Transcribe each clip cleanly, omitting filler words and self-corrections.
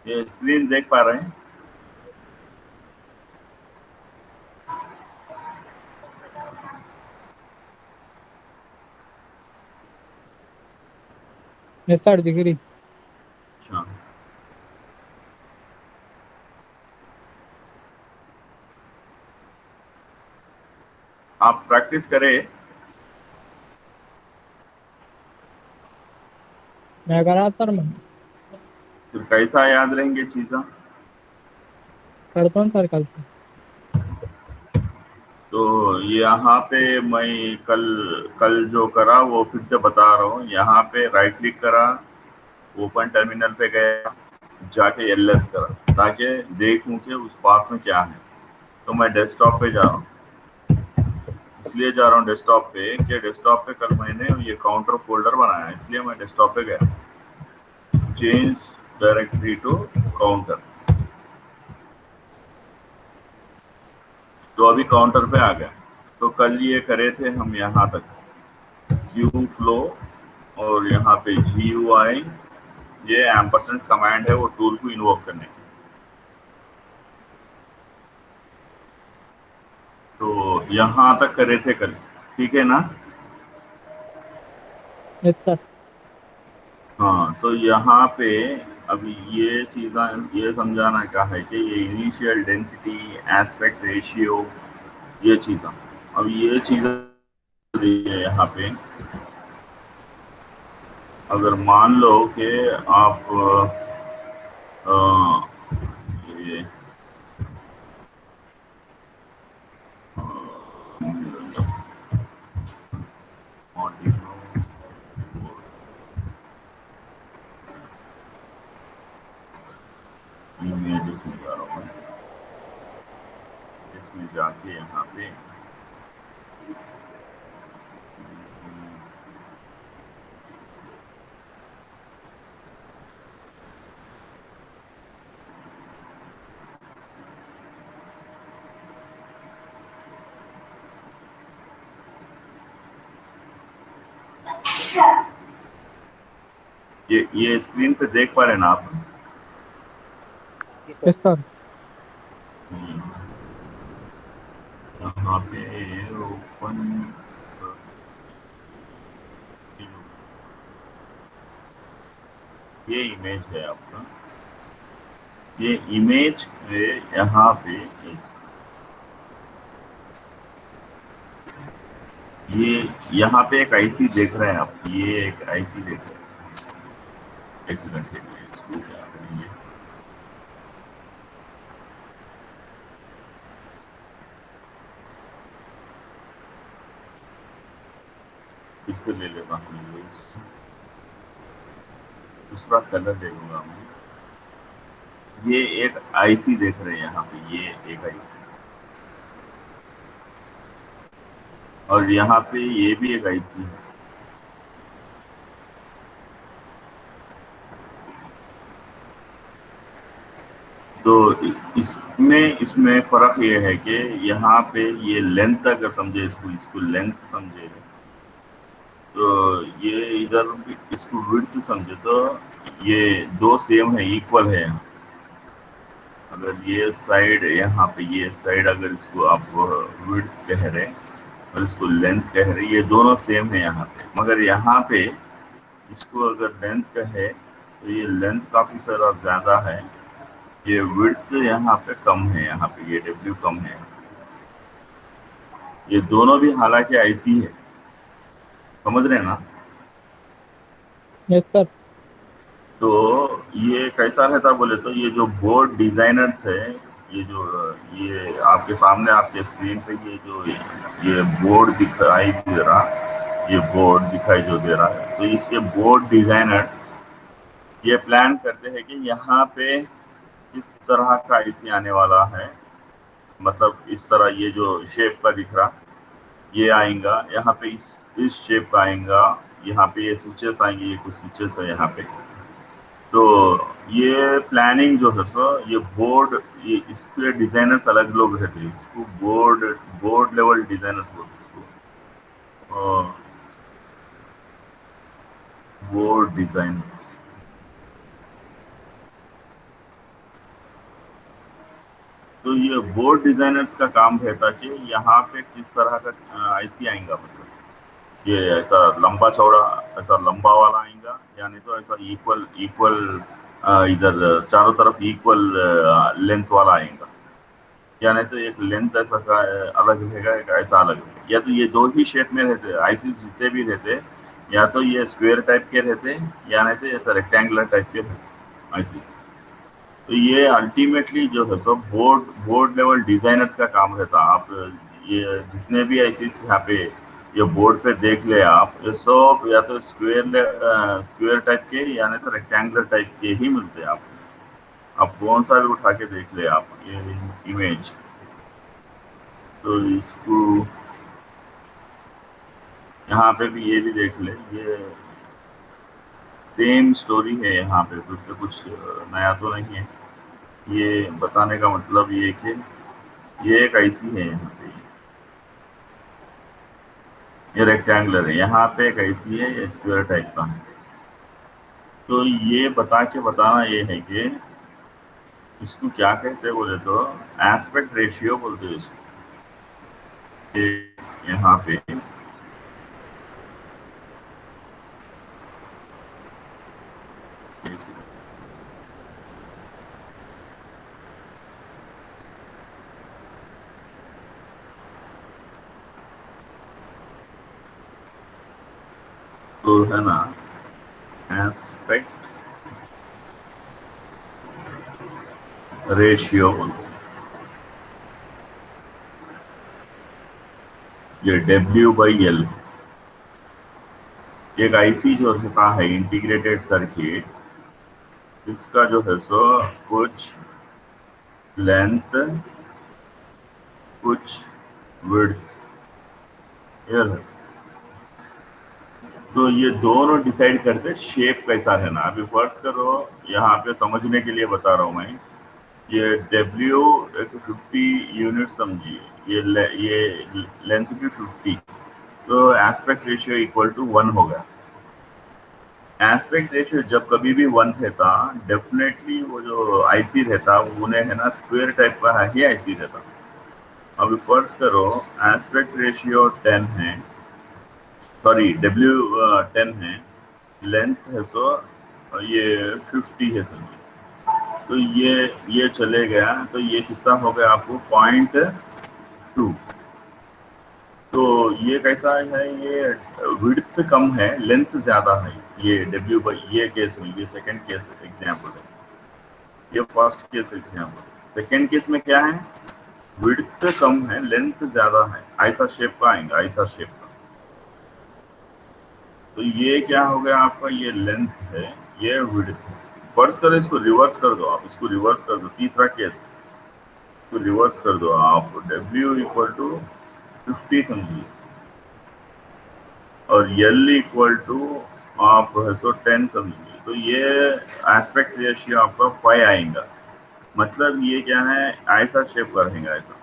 ये स्क्रीन देख पा रहे हैं? यस सर, दिख रही। अच्छा, आप प्रैक्टिस करें। मैं करा सर, मैं फिर कैसा याद रहेंगे चीज़ें? करता हूँ सर कल से। तो यहाँ पे मैं कल कल जो करा वो फिर से बता रहा हूँ। यहाँ पे राइट क्लिक करा, ओपन टर्मिनल पे गया, जाके एलएस करा ताकि देखूं कि उस पाथ में क्या है। तो मैं डेस्कटॉप पे जा रहा हूँ, इसलिए जा रहा हूँ डेस्कटॉप पे कि डेस्कटॉप पे कल मैंने ये काउंटर फोल्डर बनाया, इसलिए मैं डेस्कटॉप पे गया। चेंज डायरेक्टरी टू काउंटर, तो अभी काउंटर पे आ गया। तो कल ये करे थे हम यहाँ तक, क्यू फ्लो और यहाँ पे जी यू आई, ये एम्परसेंड कमांड है वो टूल को इन्वोक करने की। तो यहाँ तक करे थे कल, ठीक है ना? Yes sir. हाँ, तो यहाँ पे अभी ये चीज़ें ये समझाना क्या है कि ये इनिशियल डेंसिटी, एस्पेक्ट रेशियो, ये चीज़ें, अब ये चीज़ें दी है यहाँ पे। अगर मान लो कि आप अ, ये इमेजेस में जा रहा हूँ, इसमें जाके यहाँ पे ये स्क्रीन पे देख पा रहे हैं ना आप? Yes sir. यहाँ पे ओपन, ये इमेज है आपका, ये इमेज पे यहाँ पे ये यहाँ पे एक आईसी देख रहे हैं आप, ये एक आईसी देख रहे हैं। एक सेकंड, इसको क्या करेंगे, फिर से ले लेता हूँ ये, दूसरा कलर दे दूंगा मैं। ये एक आईसी देख रहे हैं यहाँ पे, ये एक आईसी, और यहाँ पे ये भी एक आईसी है। तो इसमें इसमें फर्क ये है कि यहाँ पे ये लेंथ अगर समझे, इसको इसको लेंथ समझे, तो ये इधर भी इसको विड्थ समझे, तो ये दो सेम है, इक्वल है। अगर ये साइड यहाँ पे, ये साइड अगर इसको आप विड्थ कह रहे और इसको लेंथ कह रहे, ये दोनों सेम है यहाँ पे। मगर यहाँ पे इसको अगर लेंथ कहे तो ये लेंथ काफी सारा ज्यादा है, ये विड्थ यहाँ पे कम है, यहाँ पे ये डब्ल्यू कम है। ये दोनों भी हालांकि आईसी है, समझ रहे हैं ना? Yes sir. तो ये कैसा रहता बोले तो, ये जो बोर्ड डिजाइनर्स है, ये जो ये आपके सामने आपके स्क्रीन पे ये बोर्ड दिखाई दे रहा, ये बोर्ड दिखाई जो दे रहा है, तो इसके बोर्ड डिजाइनर्स ये प्लान करते हैं कि यहाँ पे इस तरह का आईसी आने वाला है। मतलब इस तरह ये जो शेप का दिख रहा, ये आएगा यहाँ पे, इस शेप का आएगा, यहाँ पे ये स्विचेस आएंगे, ये कुछ स्विचेस है यहाँ पे। तो ये प्लानिंग जो है सो ये बोर्ड, ये इसके डिजाइनर्स अलग लोग रहते हैं, इसको बोर्ड बोर्ड लेवल डिजाइनर्स बोलते हैं इसको, बोर्ड डिजाइनर्स। तो ये बोर्ड डिजाइनर्स का काम रहता कि यहाँ पे किस तरह का आईसी आएगा, मतलब ये ऐसा लंबा चौड़ा, ऐसा लंबा वाला आएगा, या नहीं तो ऐसा इक्वल इक्वल इधर चारों तरफ इक्वल लेंथ वाला आएगा, या नहीं तो एक लेंथ ऐसा का अलग रहेगा, एक ऐसा अलग रहेगा। या तो ये दो ही शेप में रहते आईसी जितने भी रहते, या तो ये स्क्वायर टाइप के रहते, या नहीं तो ऐसा रेक्टेंगुलर टाइप के आईसी। तो ये अल्टीमेटली जो है तो बोर्ड लेवल डिजाइनर्स का काम रहता। आप ये जितने भी ऐसी यहाँ पे ये बोर्ड पे देख ले आप, ये सब या तो स्क्वायर टाइप के, या नहीं तो रेक्टेंगुलर टाइप के ही मिलते हैं आप कौन सा भी उठा के देख ले आप ये इमेज। तो इसको यहाँ पे भी ये भी देख ले, ये सेम स्टोरी है यहाँ पे, तो उससे कुछ नया तो नहीं है। ये बताने का मतलब ये कि ये एक ऐसी है, यहाँ पे ये रेक्टेंगुलर है, यहाँ पे एक ऐसी है, ये स्क्वायर टाइप का है। तो ये बताना ये है कि इसको क्या कहते हैं बोले तो एस्पेक्ट रेशियो बोलते हैं इसको। यहाँ पे तो है ना एस्पेक्ट रेशियो, ये W/L। एक आईसी जो होता है इंटीग्रेटेड सर्किट, इसका जो है सो कुछ लेंथ कुछ विड्थ, तो ये दोनों डिसाइड करते शेप कैसा रहना। अभी फर्ज करो, यहाँ पे समझने के लिए बता रहा हूँ मैं, ये W एक 50 यूनिट समझिए, ये लेंथ की 50, तो एस्पेक्ट रेशियो इक्वल टू 1 होगा। एस्पेक्ट रेशियो जब कभी भी 1 रहता, डेफिनेटली वो जो आईसी रहता उन्हें है ना स्क्वायर टाइप का ही आईसी रहता। अभी फर्ज करो एस्पेक्ट रेशियो 10 है, सॉरी W 10 है, लेंथ है सो ये 50 है समझिए, तो ये चले गया, तो ये कितना हो गया आपको 0.2। तो ये कैसा है, ये विड्थ कम है, लेंथ ज्यादा है, ये ये केस में, ये सेकंड केस एग्जाम्पल है, ये first case example. Second case में क्या है, विड्थ कम है, लेंथ ज्यादा है, ऐसा शेप का आएगा, ऐसा शेप का। तो ये क्या हो गया आपका, ये लेंथ है, ये विड्थ है। फर्ज करो इसको रिवर्स कर दो, आप इसको रिवर्स कर दो, तीसरा केस तो रिवर्स कर दो आप, W इक्वल टू 50 समझिए, और L इक्वल टू आप है सो 10 समझिए, तो ये एस्पेक्ट रेशियो आपका 5 आएगा। मतलब ये क्या है, ऐसा शेप का रहेगा, ऐसा।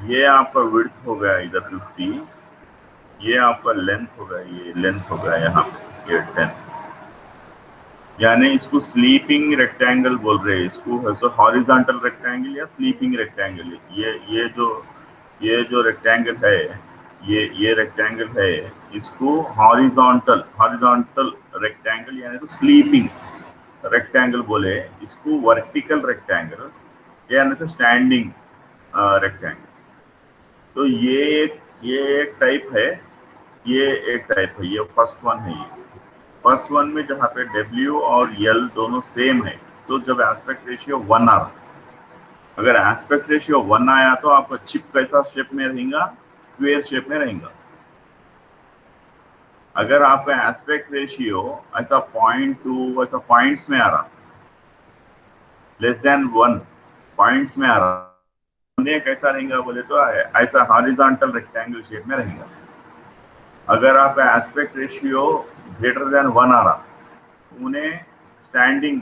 ये आपका विड्थ हो गया इधर 50, ये आपका लेंथ होगा, ये लेंथ होगा यहाँ पे ये 10, यानी इसको स्लीपिंग रेक्टेंगल बोल रहे हैं, इसको है सो हॉरिजॉन्टल रेक्टेंगल या स्लीपिंग रेक्टेंगल। ये जो रेक्टेंगल है, ये रेक्टेंगल है, इसको हॉरिजॉन्टल रेक्टेंगल यानी तो स्लीपिंग रेक्टेंगल बोले, इसको वर्टिकल रेक्टेंगल यानी तो स्टैंडिंग रेक्टेंगल। तो ये एक टाइप है, ये एक टाइप है, ये फर्स्ट वन है। ये फर्स्ट वन में जहाँ पे W और L दोनों सेम है, तो जब एस्पेक्ट रेशियो 1 आ रहा, अगर एस्पेक्ट रेशियो 1 आया तो आपका चिप कैसा शेप में रहेगा, स्क्वायर शेप में रहेगा। अगर आपका एस्पेक्ट रेशियो ऐसा 0.2 ऐसा पॉइंट्स में आ रहा, लेस देन 1 पॉइंट्स में आ रहा, कैसा रहेगा बोले तो ऐसा हॉरिजॉन्टल रेक्टेंगल शेप में रहेगा। अगर आपका एस्पेक्ट रेशियो ग्रेटर देन 1 आ रहा, उन्हें स्टैंडिंग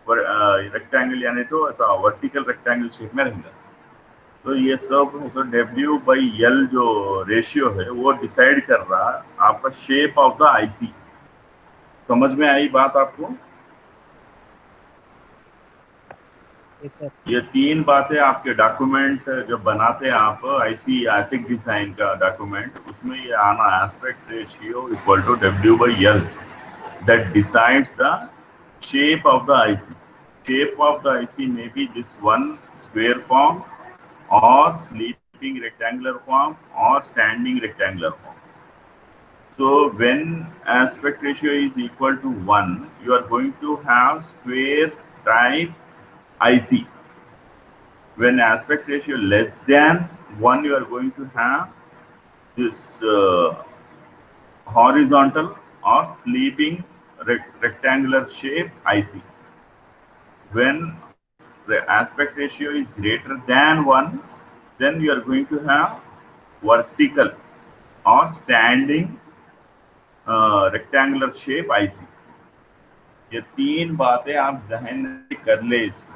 रेक्टेंगल यानी तो ऐसा वर्टिकल रेक्टेंगल शेप में रहेगा। तो ये सब W/L जो रेशियो है वो डिसाइड कर रहा आपका शेप ऑफ द आईसी। समझ में आई बात आपको? Yes sir. ये तीन बातें आपके डॉक्यूमेंट जब बनाते हैं आप आईसी आसिक डिजाइन का डॉक्यूमेंट, उसमें ये आना aspect ratio equal to W/L that decides the shape of the IC. Shape of the IC may be this one square form or sleeping rectangular form or standing rectangular form. So when aspect ratio is equal to 1, you are going to have square type IC. When aspect ratio less than 1, you are going to have this horizontal or sleeping rectangular shape IC. When the aspect ratio is greater than 1, then you are going to have vertical or standing rectangular shape IC. ये तीन बातें आप जहन में कर ले इसको।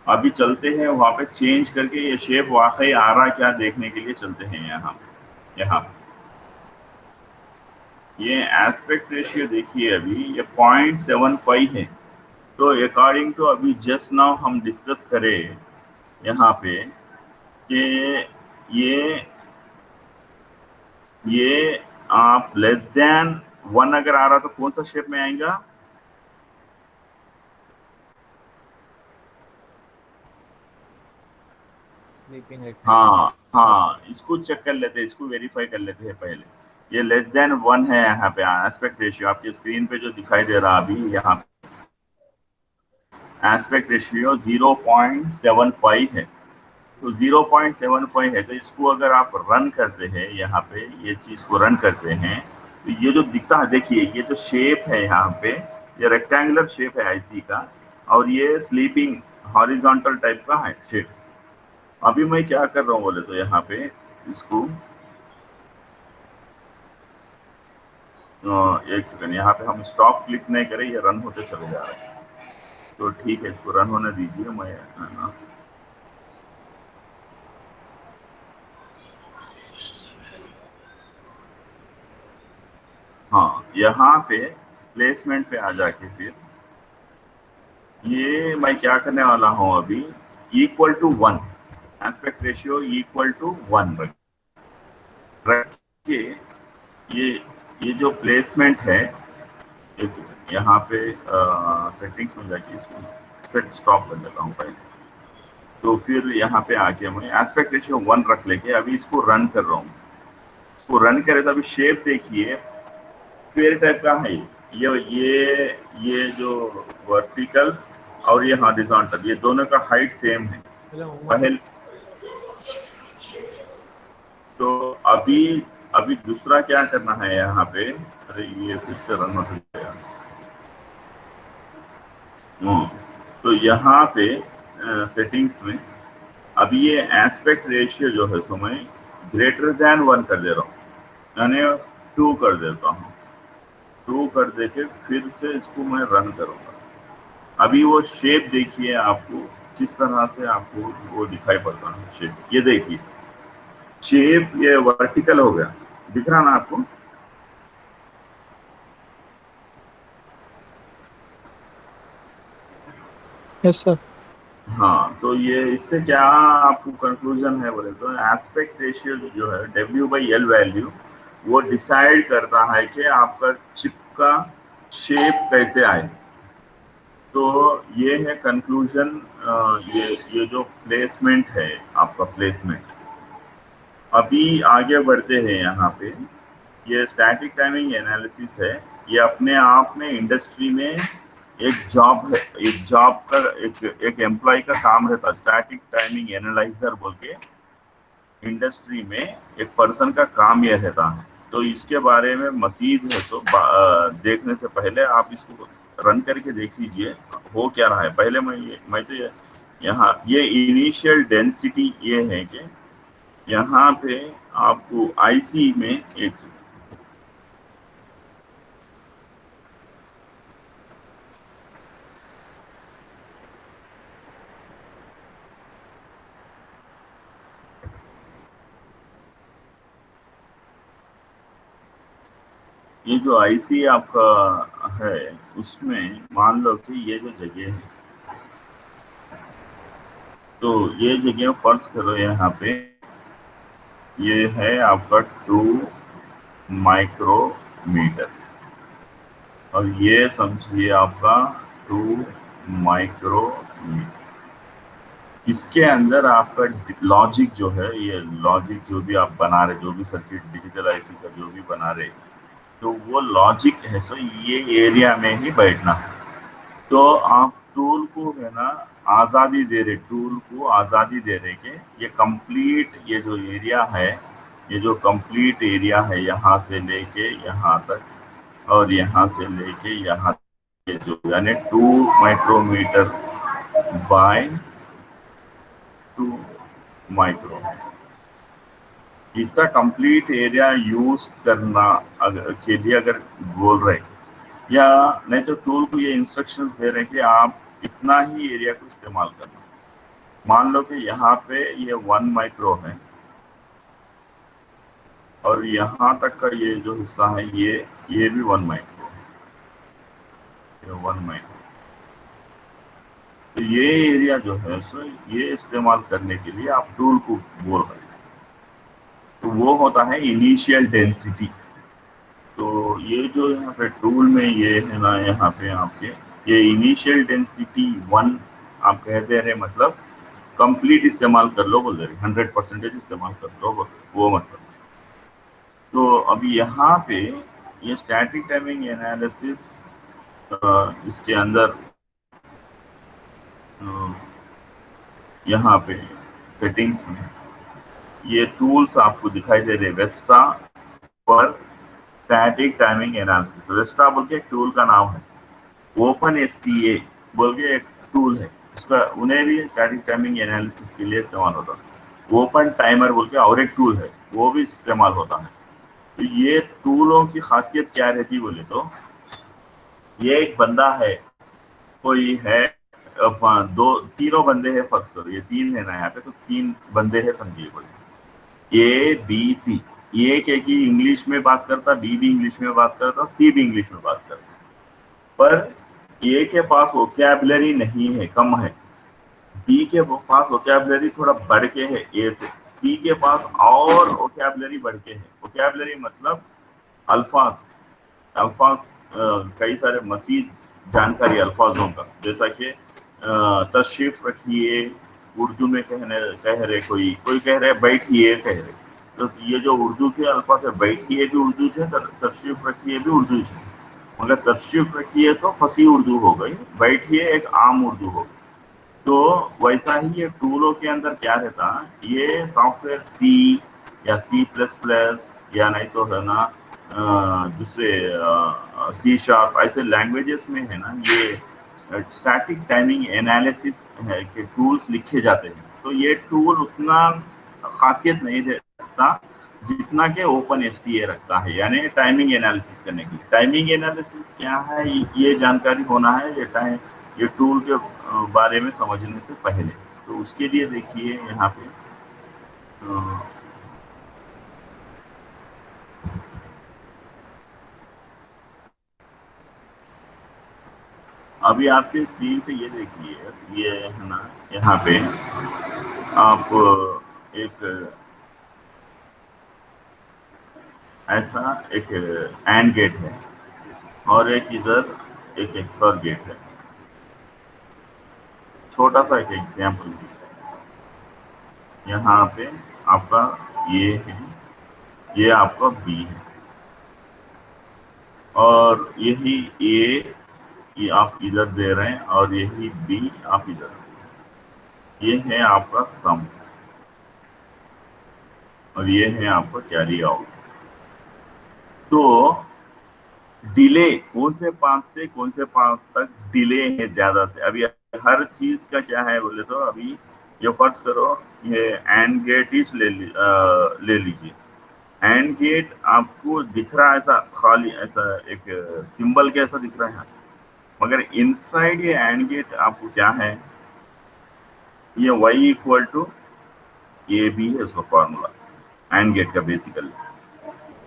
अभी चलते हैं वहां पे चेंज करके ये शेप वाकई आ रहा क्या देखने के लिए चलते हैं यहाँ ये एस्पेक्ट रेशियो देखिए अभी ये 0.75 है। तो अकॉर्डिंग टू अभी जस्ट नाउ हम डिस्कस करें यहाँ पे कि ये आप लेस देन 1 अगर आ रहा तो कौन सा शेप में आएगा? हाँ, इसको चेक कर लेते हैं, इसको वेरीफाई कर लेते हैं पहले। ये लेस देन 1 है यहाँ पे एस्पेक्ट रेशियो आपकी स्क्रीन पे जो दिखाई दे रहा अभी यहाँ एस्पेक्ट रेशियो 0.75 है। तो 0.75 है तो इसको अगर आप रन करते हैं यहाँ पे ये चीज को रन करते हैं तो ये जो दिखता है देखिए ये जो शेप है यहाँ पे ये रेक्टेंगुलर शेप है आईसी का और ये स्लीपिंग हॉरिजॉन्टल टाइप का है शेप। अभी मैं क्या कर रहा हूँ बोले तो यहाँ पे इसको एक सेकंड यहाँ पे हम स्टॉप क्लिक नहीं करें, ये रन होते चले जा रहे हैं। तो ठीक है इसको रन होने दीजिए। मैं हाँ यहाँ पे प्लेसमेंट पे आ जाके फिर ये मैं क्या करने वाला हूँ अभी equal to 1 aspect ratio equal to 1 रखिए। ये जो प्लेसमेंट है यहाँ पे सेटिंग्स में जाके इसको सेट स्टॉप कर देता हूँ पहले। तो फिर यहाँ पे आके मैं एस्पेक्ट रेशियो 1 रख लेके अभी इसको रन कर रहा हूँ। इसको रन करे तो अभी शेप देखिए स्क्वायर टाइप का है। ये जो वर्टिकल और ये हॉरिजॉन्टल ये दोनों का हाइट सेम है पहले। तो अभी दूसरा क्या करना है यहाँ पे, अरे ये फिर से रन हो गया। तो यहाँ पे सेटिंग्स में अभी ये एस्पेक्ट रेशियो जो है सो मैं ग्रेटर देन 1 कर दे रहा हूँ, यानी 2 कर देता हूँ। 2 कर देके फिर से इसको मैं रन करूँगा। अभी वो शेप देखिए आपको किस तरह से आपको वो दिखाई पड़ता है शेप। ये देखिए शेप ये वर्टिकल हो गया, दिख रहा ना आपको? Yes sir. हाँ तो ये इससे क्या आपको कंक्लूजन है बोले तो एस्पेक्ट रेशियो जो है W/L वैल्यू वो डिसाइड करता है कि आपका चिप का शेप कैसे आए। तो ये है कंक्लूजन। ये जो प्लेसमेंट है आपका प्लेसमेंट। अभी आगे बढ़ते हैं यहाँ पे। ये स्टैटिक टाइमिंग एनालिसिस है, ये अपने आप में इंडस्ट्री में एक जॉब है, एक जॉब का एक एम्प्लॉय का काम रहता। स्टैटिक टाइमिंग एनालाइजर बोल के इंडस्ट्री में एक पर्सन का काम यह रहता है। तो इसके बारे में मजीद है तो देखने से पहले आप इसको रन करके देख लीजिए हो क्या रहा है। पहले मैं तो यहाँ ये इनिशियल डेंसिटी ये है कि यहाँ पे आपको आईसी में एक ये जो आईसी आपका है उसमें मान लो कि ये जो जगह है तो ये जगह फर्ज करो यहाँ पे ये है आपका 2 माइक्रोमीटर और ये समझिए आपका 2 माइक्रोमीटर। इसके अंदर आपका लॉजिक जो है, ये लॉजिक जो भी आप बना रहे, जो भी सर्किट डिजिटल आईसी का जो भी बना रहे, तो वो लॉजिक है सो ये एरिया में ही बैठना है। तो आप टूल को है ना आज़ादी दे रहे, टूल को आज़ादी दे रहे कि ये कंप्लीट ये जो एरिया है, ये जो कंप्लीट एरिया है यहाँ से लेके यहाँ तक और यहाँ से लेके यहाँ तक, ये जो यानी 2 माइक्रोमीटर बाय 2 माइक्रो, इतना कंप्लीट एरिया यूज करना के लिए अगर बोल रहे, या नहीं तो टूल को ये इंस्ट्रक्शंस दे रहे हैं कि आप इतना ही एरिया को इस्तेमाल करना। मान लो कि यहाँ पे ये 1 माइक्रो है और यहाँ तक का ये जो हिस्सा है ये भी 1 माइक्रो है, ये 1 माइक्रो। तो ये एरिया जो है सो ये इस्तेमाल करने के लिए आप टूल को बोल रहे हैं, तो वो होता है इनिशियल डेंसिटी। तो ये जो यहाँ पे टूल में ये है ना, यहाँ पे आपके ये इनिशियल डेंसिटी 1 आप कह दे रहे, मतलब कंप्लीट इस्तेमाल कर लो बोल रहे, 100% इस्तेमाल कर लो वो मतलब। तो अभी यहाँ पे ये स्टैटिक टाइमिंग एनालिसिस इसके अंदर यहाँ पे सेटिंग्स में ये टूल्स आपको दिखाई दे रहे, वेस्टा पर स्टैटिक टाइमिंग एनालिसिस। वेस्टा बोल के एक टूल का नाम है, ओपन एसटीए बोल के एक टूल है, उसका उन्हें भी स्टैटिक टाइमिंग एनालिसिस के लिए इस्तेमाल होता है। ओपन टाइमर बोल के और एक टूल है, वो भी इस्तेमाल होता है। तो ये टूलों की खासियत क्या रहती बोले तो, ये एक बंदा है, कोई है, तीनों बंदे हैं, फर्स्ट करो ये 3 है ना यहाँ पे, तो 3 बंदे हैं समझिए, बोलिए ए बी सी। ए के की इंग्लिश में बात करता, बी भी इंग्लिश में बात करता, सी भी इंग्लिश में बात करता, पर ए के पास वोकैबुलरी नहीं है, कम है। बी के पास वोकैबुलरी थोड़ा बढ़ के है ए से, सी के पास और वोकैबुलरी बढ़ के है। वोकैबुलरी मतलब अल्फाज, अल्फाज कई सारे मजीद जानकारी अल्फाजों का, जैसा कि तशरीफ रखिए उर्दू में कह रहे, कोई कह रहे बैठिए कह रहे, तो ये जो उर्दू के अल्फाज है, बैठिए भी उर्दू है, तशरीफ रखिए भी उर्दू है, मगर तशरीफ रखिए तो फसी उर्दू हो गई, बैठिए एक आम उर्दू हो गई। तो वैसा ही ये टूलों के अंदर क्या रहता, ये सॉफ्टवेयर सी या C++ या नहीं तो है ना दूसरे C# ऐसे लैंग्वेजेस में है ना, ये स्टैटिक टाइमिंग एनालिसिस है के टूल्स लिखे जाते हैं। तो ये टूल उतना खासियत नहीं रखता जितना कि ओपन एसटीए रखता है, यानी टाइमिंग एनालिसिस करने की। टाइमिंग एनालिसिस क्या है ये जानकारी होना है, ये टूल के बारे में समझने से पहले। तो उसके लिए देखिए यहाँ पे अभी आपके स्क्रीन पे ये देखिए, ये है ना यहाँ पे आप एक ऐसा एक एंड गेट है और एक इधर एक एक्सॉर गेट है। छोटा सा एक एग्जाम्पल यहाँ पे आपका ये है, ये आपका बी है और यही ए ये आप इधर दे रहे हैं और यही बी आप इधर, ये है आपका सम और ये है आपका कैरी आउट। तो डिले कौन से पाथ से कौन से पाथ तक डिले है ज्यादा से, अभी हर चीज का क्या है बोले तो, अभी ये फर्ज करो ये एंड गेट ही ले लीजिए। एंड गेट आपको दिख रहा है ऐसा खाली, ऐसा एक सिंबल के ऐसा दिख रहा है, मगर इनसाइड ये एंड गेट आपको क्या है, ये y = AB है उसका फॉर्मूला एंड गेट का बेसिकली।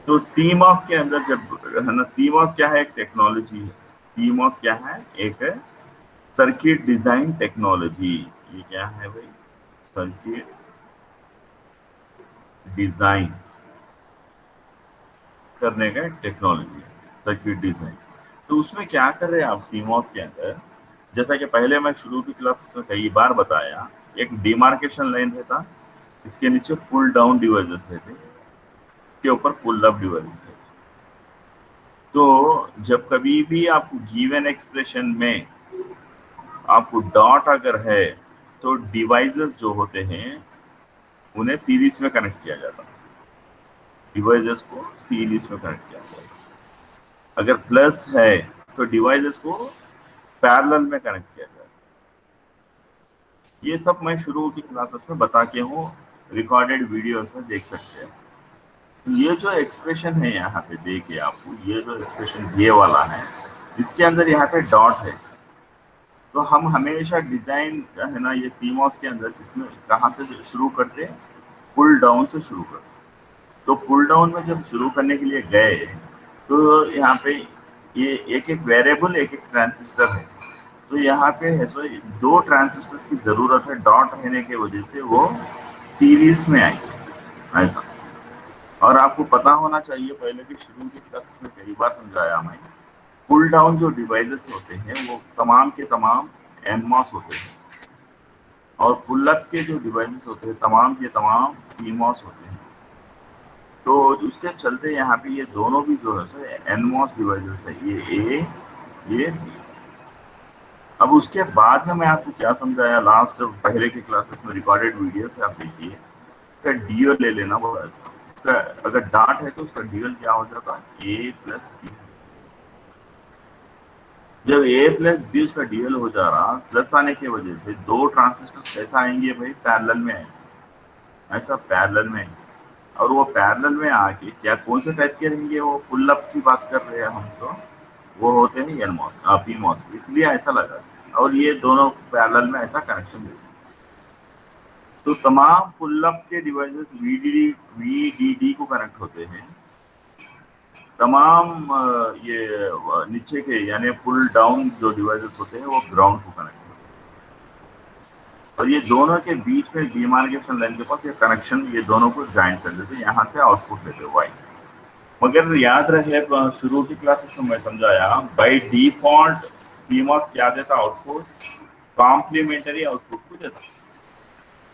तो CMOS के अंदर जब है ना, CMOS क्या है, एक टेक्नोलॉजी है। CMOS क्या है, एक सर्किट डिजाइन टेक्नोलॉजी। ये क्या है भाई, सर्किट डिजाइन करने का टेक्नोलॉजी है, सर्किट डिजाइन। तो उसमें क्या कर रहे हैं आप सीमॉस के अंदर, जैसा कि पहले मैं शुरू की क्लास में कई बार बताया, एक डिमार्केशन लाइन रहता, इसके नीचे पुल डाउन डिवाइसेस रहते, के ऊपर पुल अप डिवाइसेस रहते। तो जब कभी भी आपको गिवन एक्सप्रेशन में आपको डॉट अगर है तो डिवाइसेस जो होते हैं उन्हें सीरीज में कनेक्ट किया जाता है, डिवाइसेस को सीरीज में कनेक्ट किया जाता है। अगर प्लस है तो डिवाइसेस को पैरेलल में कनेक्ट किया जाता है। ये सब मैं शुरू की क्लासेस में बता के हूँ, रिकॉर्डेड वीडियो से देख सकते हैं। ये जो एक्सप्रेशन है यहाँ पे देखिए आपको, ये जो एक्सप्रेशन ये वाला है, इसके अंदर यहाँ पे डॉट है। तो हम हमेशा डिजाइन है ना, ये सीमॉस के अंदर इसमें कहाँ से शुरू करते हैं, पुल डाउन से शुरू करते हैं। तो पुल डाउन में जब शुरू करने के लिए गए तो यहाँ पे ये एक एक वेरिएबल, एक एक ट्रांजिस्टर है। तो यहाँ पे है सो दो ट्रांजिस्टर्स की जरूरत है, डॉट रहने की वजह से वो सीरीज में आएंगे ऐसा। और आपको पता होना चाहिए, पहले भी शुरू की क्लासेस में कई बार समझाया मैं, पुल डाउन जो डिवाइसेस होते हैं वो तमाम के तमाम एनमॉस होते हैं, और पुल अप के जो डिवाइसेस होते हैं तमाम के तमाम पीमॉस होते हैं। तो उसके चलते यहाँ पे ये दोनों भी जो है एनमॉस डिवाइसेस है, ये ए, ये बी। अब उसके बाद में मैं आपको क्या समझाया लास्ट पहले की क्लासेस में, रिकॉर्डेड वीडियो से आप देखिए, इसका डीएल ले लेना बोला। इसका अगर डॉट है तो उसका डीएल क्या हो जाता है, ए प्लस बी। जब ए प्लस बी उसका डीएल हो जा रहा, प्लस आने की वजह से दो ट्रांजिस्टर कैसा आएंगे भाई, पैरेलल में आएंगे, ऐसा पैरेलल में। और वो पैरेलल में आके क्या कौन से टाइप के रहेंगे, वो पुल अप की बात कर रहे हैं हम, तो वो होते हैं एनमॉस पीमॉस, इसलिए ऐसा लगा। और ये दोनों पैरेलल में ऐसा कनेक्शन देते हैं। तो तमाम पुल अप के डिवाइसेस वीडीडी को कनेक्ट होते हैं, तमाम ये नीचे के यानी पुल डाउन जो डिवाइसेस होते हैं वो ग्राउंड को कनेक्ट होते हैं। और ये दोनों के बीच में डिमार्केशन लाइन के पास ये कनेक्शन, ये दोनों को ज्वाइंट कर देते हैं, यहाँ से आउटपुट लेते हैं वाई। मगर याद रहे शुरू की क्लासेस में मैं समझाया, बाई डिफॉल्ट पीमॉस क्या देता, आउटपुट कॉम्प्लीमेंटरी आउटपुट को देता।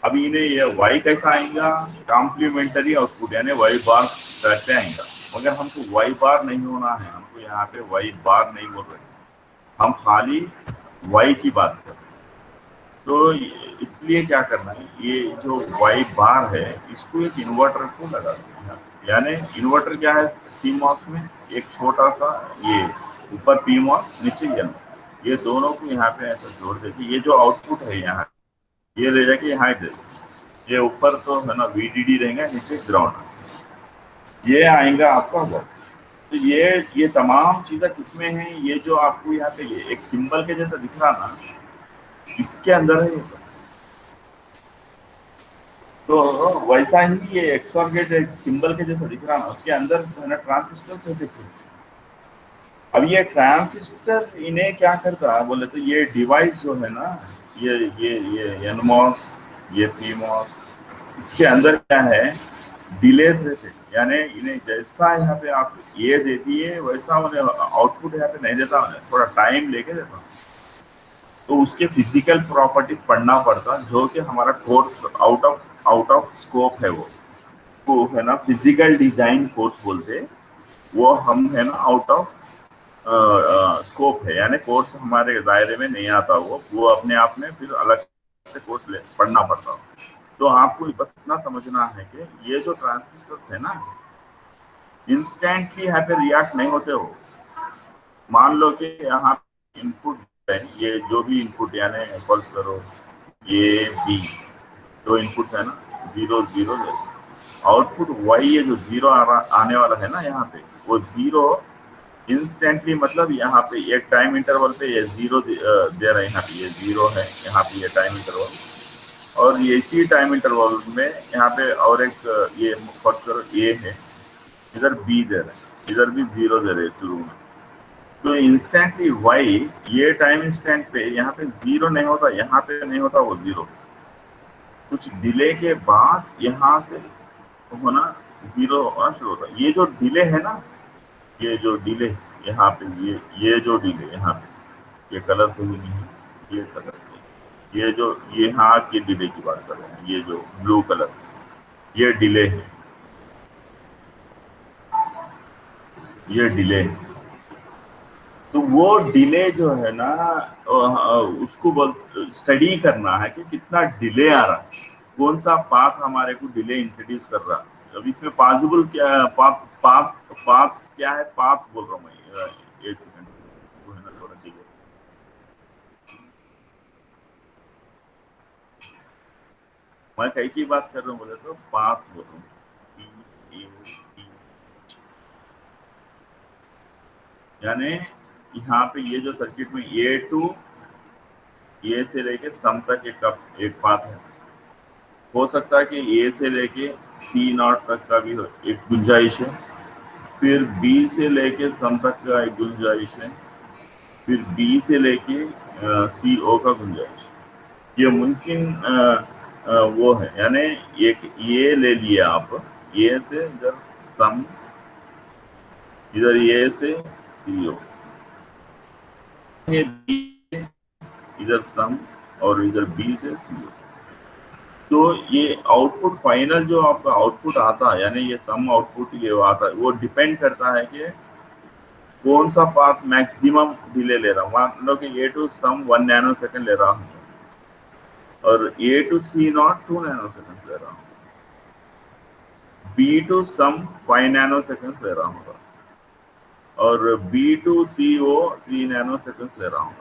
अभी इन्हें ये वाई कैसा आएगा, कॉम्प्लीमेंटरी आउटपुट यानी वाई बार कैसे आएगा। मगर हमको वाई बार नहीं होना है, हमको यहाँ पे वाई बार नहीं बोल रहे, हम खाली वाई की बात कर रहे हैं। तो इसलिए क्या करना है, ये जो वाई बार है इसको एक इन्वर्टर को लगा देना। यानी इन्वर्टर क्या है सीमॉस में, एक छोटा सा ये ऊपर पीमॉस नीचे एनमॉस, ये दोनों को यहाँ पे ऐसा जोड़ देते। ये जो आउटपुट है यहाँ, ये ले जाके यहाँ दे, ये ऊपर तो है ना वीडीडी रहेगा, नीचे ग्राउंड, ये आएगा आपका वर्क। तो ये तमाम चीजें किसमें हैं, ये जो आपको यहाँ पे ये एक सिंबल के जैसा दिख रहा ना, इसके अंदर है ये सब। तो वैसा ही ये एक्सऑर गेट एक सिंबल के जैसा दिख रहा ना, उसके अंदर है ना ट्रांजिस्टर से देखिए। अब ये ट्रांजिस्टर इन्हें क्या करता है बोले तो, ये डिवाइस जो है ना, ये एनमॉस, ये पीमॉस, इसके अंदर क्या है डिलेस रहते, यानी इन्हें जैसा यहाँ पे आप ये देती है वैसा उन्हें आउटपुट यहाँ पे नहीं देता, उन्हें थोड़ा टाइम लेके देता। तो उसके फिजिकल प्रॉपर्टीज पढ़ना पड़ता, जो कि हमारा कोर्स आउट ऑफ स्कोप है, वो है ना फिजिकल डिजाइन कोर्स बोलते, वो हम है ना आउट ऑफ स्कोप है, यानी कोर्स हमारे दायरे में नहीं आता, वो अपने आप में फिर अलग से कोर्स पढ़ना पड़ता। तो आपको बस इतना समझना है कि ये जो ट्रांजिस्टर है ना, इंस्टेंटली यहाँ पे रिएक्ट नहीं होते हो। मान लो कि यहाँ इनपुट है, ये जो भी इनपुट यानी पल्स करो ए बी, दो इनपुट है ना 0 0 0, आउटपुट वाई ये जो 0 आने वाला है ना यहाँ पे, वो 0 इंस्टेंटली, मतलब यहाँ पे एक टाइम इंटरवल पे ये 0 दे रहा है, यहाँ पे ये 0 है, यहाँ पे ये टाइम इंटरवल, और ये इसी टाइम इंटरवल में यहाँ पे और एक ये फर्स्ट करो ए है, इधर बी दे रहे हैं, इधर भी 0 दे रहे हैं शुरू में। तो इंस्टेंटली वाई ये टाइम इंस्टेंट पे यहाँ पे 0 नहीं होता, यहाँ पे नहीं होता वो 0, कुछ डिले के बाद यहाँ से होना 0 होना शुरू होता है। ये जो डिले है ना, ये जो डिले यहाँ पे, ये जो डिले यहाँ पे, ये कलर सही नहीं है, ये कलर नहीं, ये जो ये यहाँ की डिले की बात कर रहे हैं, ये जो ब्लू कलर, ये डिले है, ये डिले है। तो वो डिले जो है ना, उसको स्टडी करना है कि कितना डिले आ रहा है, कौन सा पाथ हमारे को डिले इंट्रोड्यूस कर रहा है। अब इसमें पॉसिबल क्या पाथ पाथ पाथ क्या है, पाथ बोल रहा हूँ मैं, एक सेकंड थोड़ा चाहिए। मैं कहीं की बात कर रहा हूँ बोले तो पाथ बोल रहा हूँ, यानी यहाँ पे ये जो सर्किट में ए टू ए से लेके सम तक एक पाथ है। हो सकता है कि ए से लेके सी नॉट तक का भी एक गुंजाइश है, फिर बी से लेके सम तक का एक गुंजाइश है, फिर बी से लेके सी ओ का गुंजाइश। ये मुमकिन वो है, यानी एक ये ले लिया आप, ए से इधर सम, इधर ए से सी ओ, इधर सम और इधर बी से सी ओ। तो ये आउटपुट फाइनल जो आपका आउटपुट आता है, यानी ये सम आउटपुट ये आता है, वो डिपेंड करता है कि कौन सा पाथ मैक्सिमम डिले ले रहा हूँ। मान लो कि A to sum 1 nanosecond ले रहा हूँ और A to C not 2 nanosecond ले रहा हूँ, B to sum 5 nano second ले रहा हूँ और B to C O 3 nanosecond ले रहा हूँ।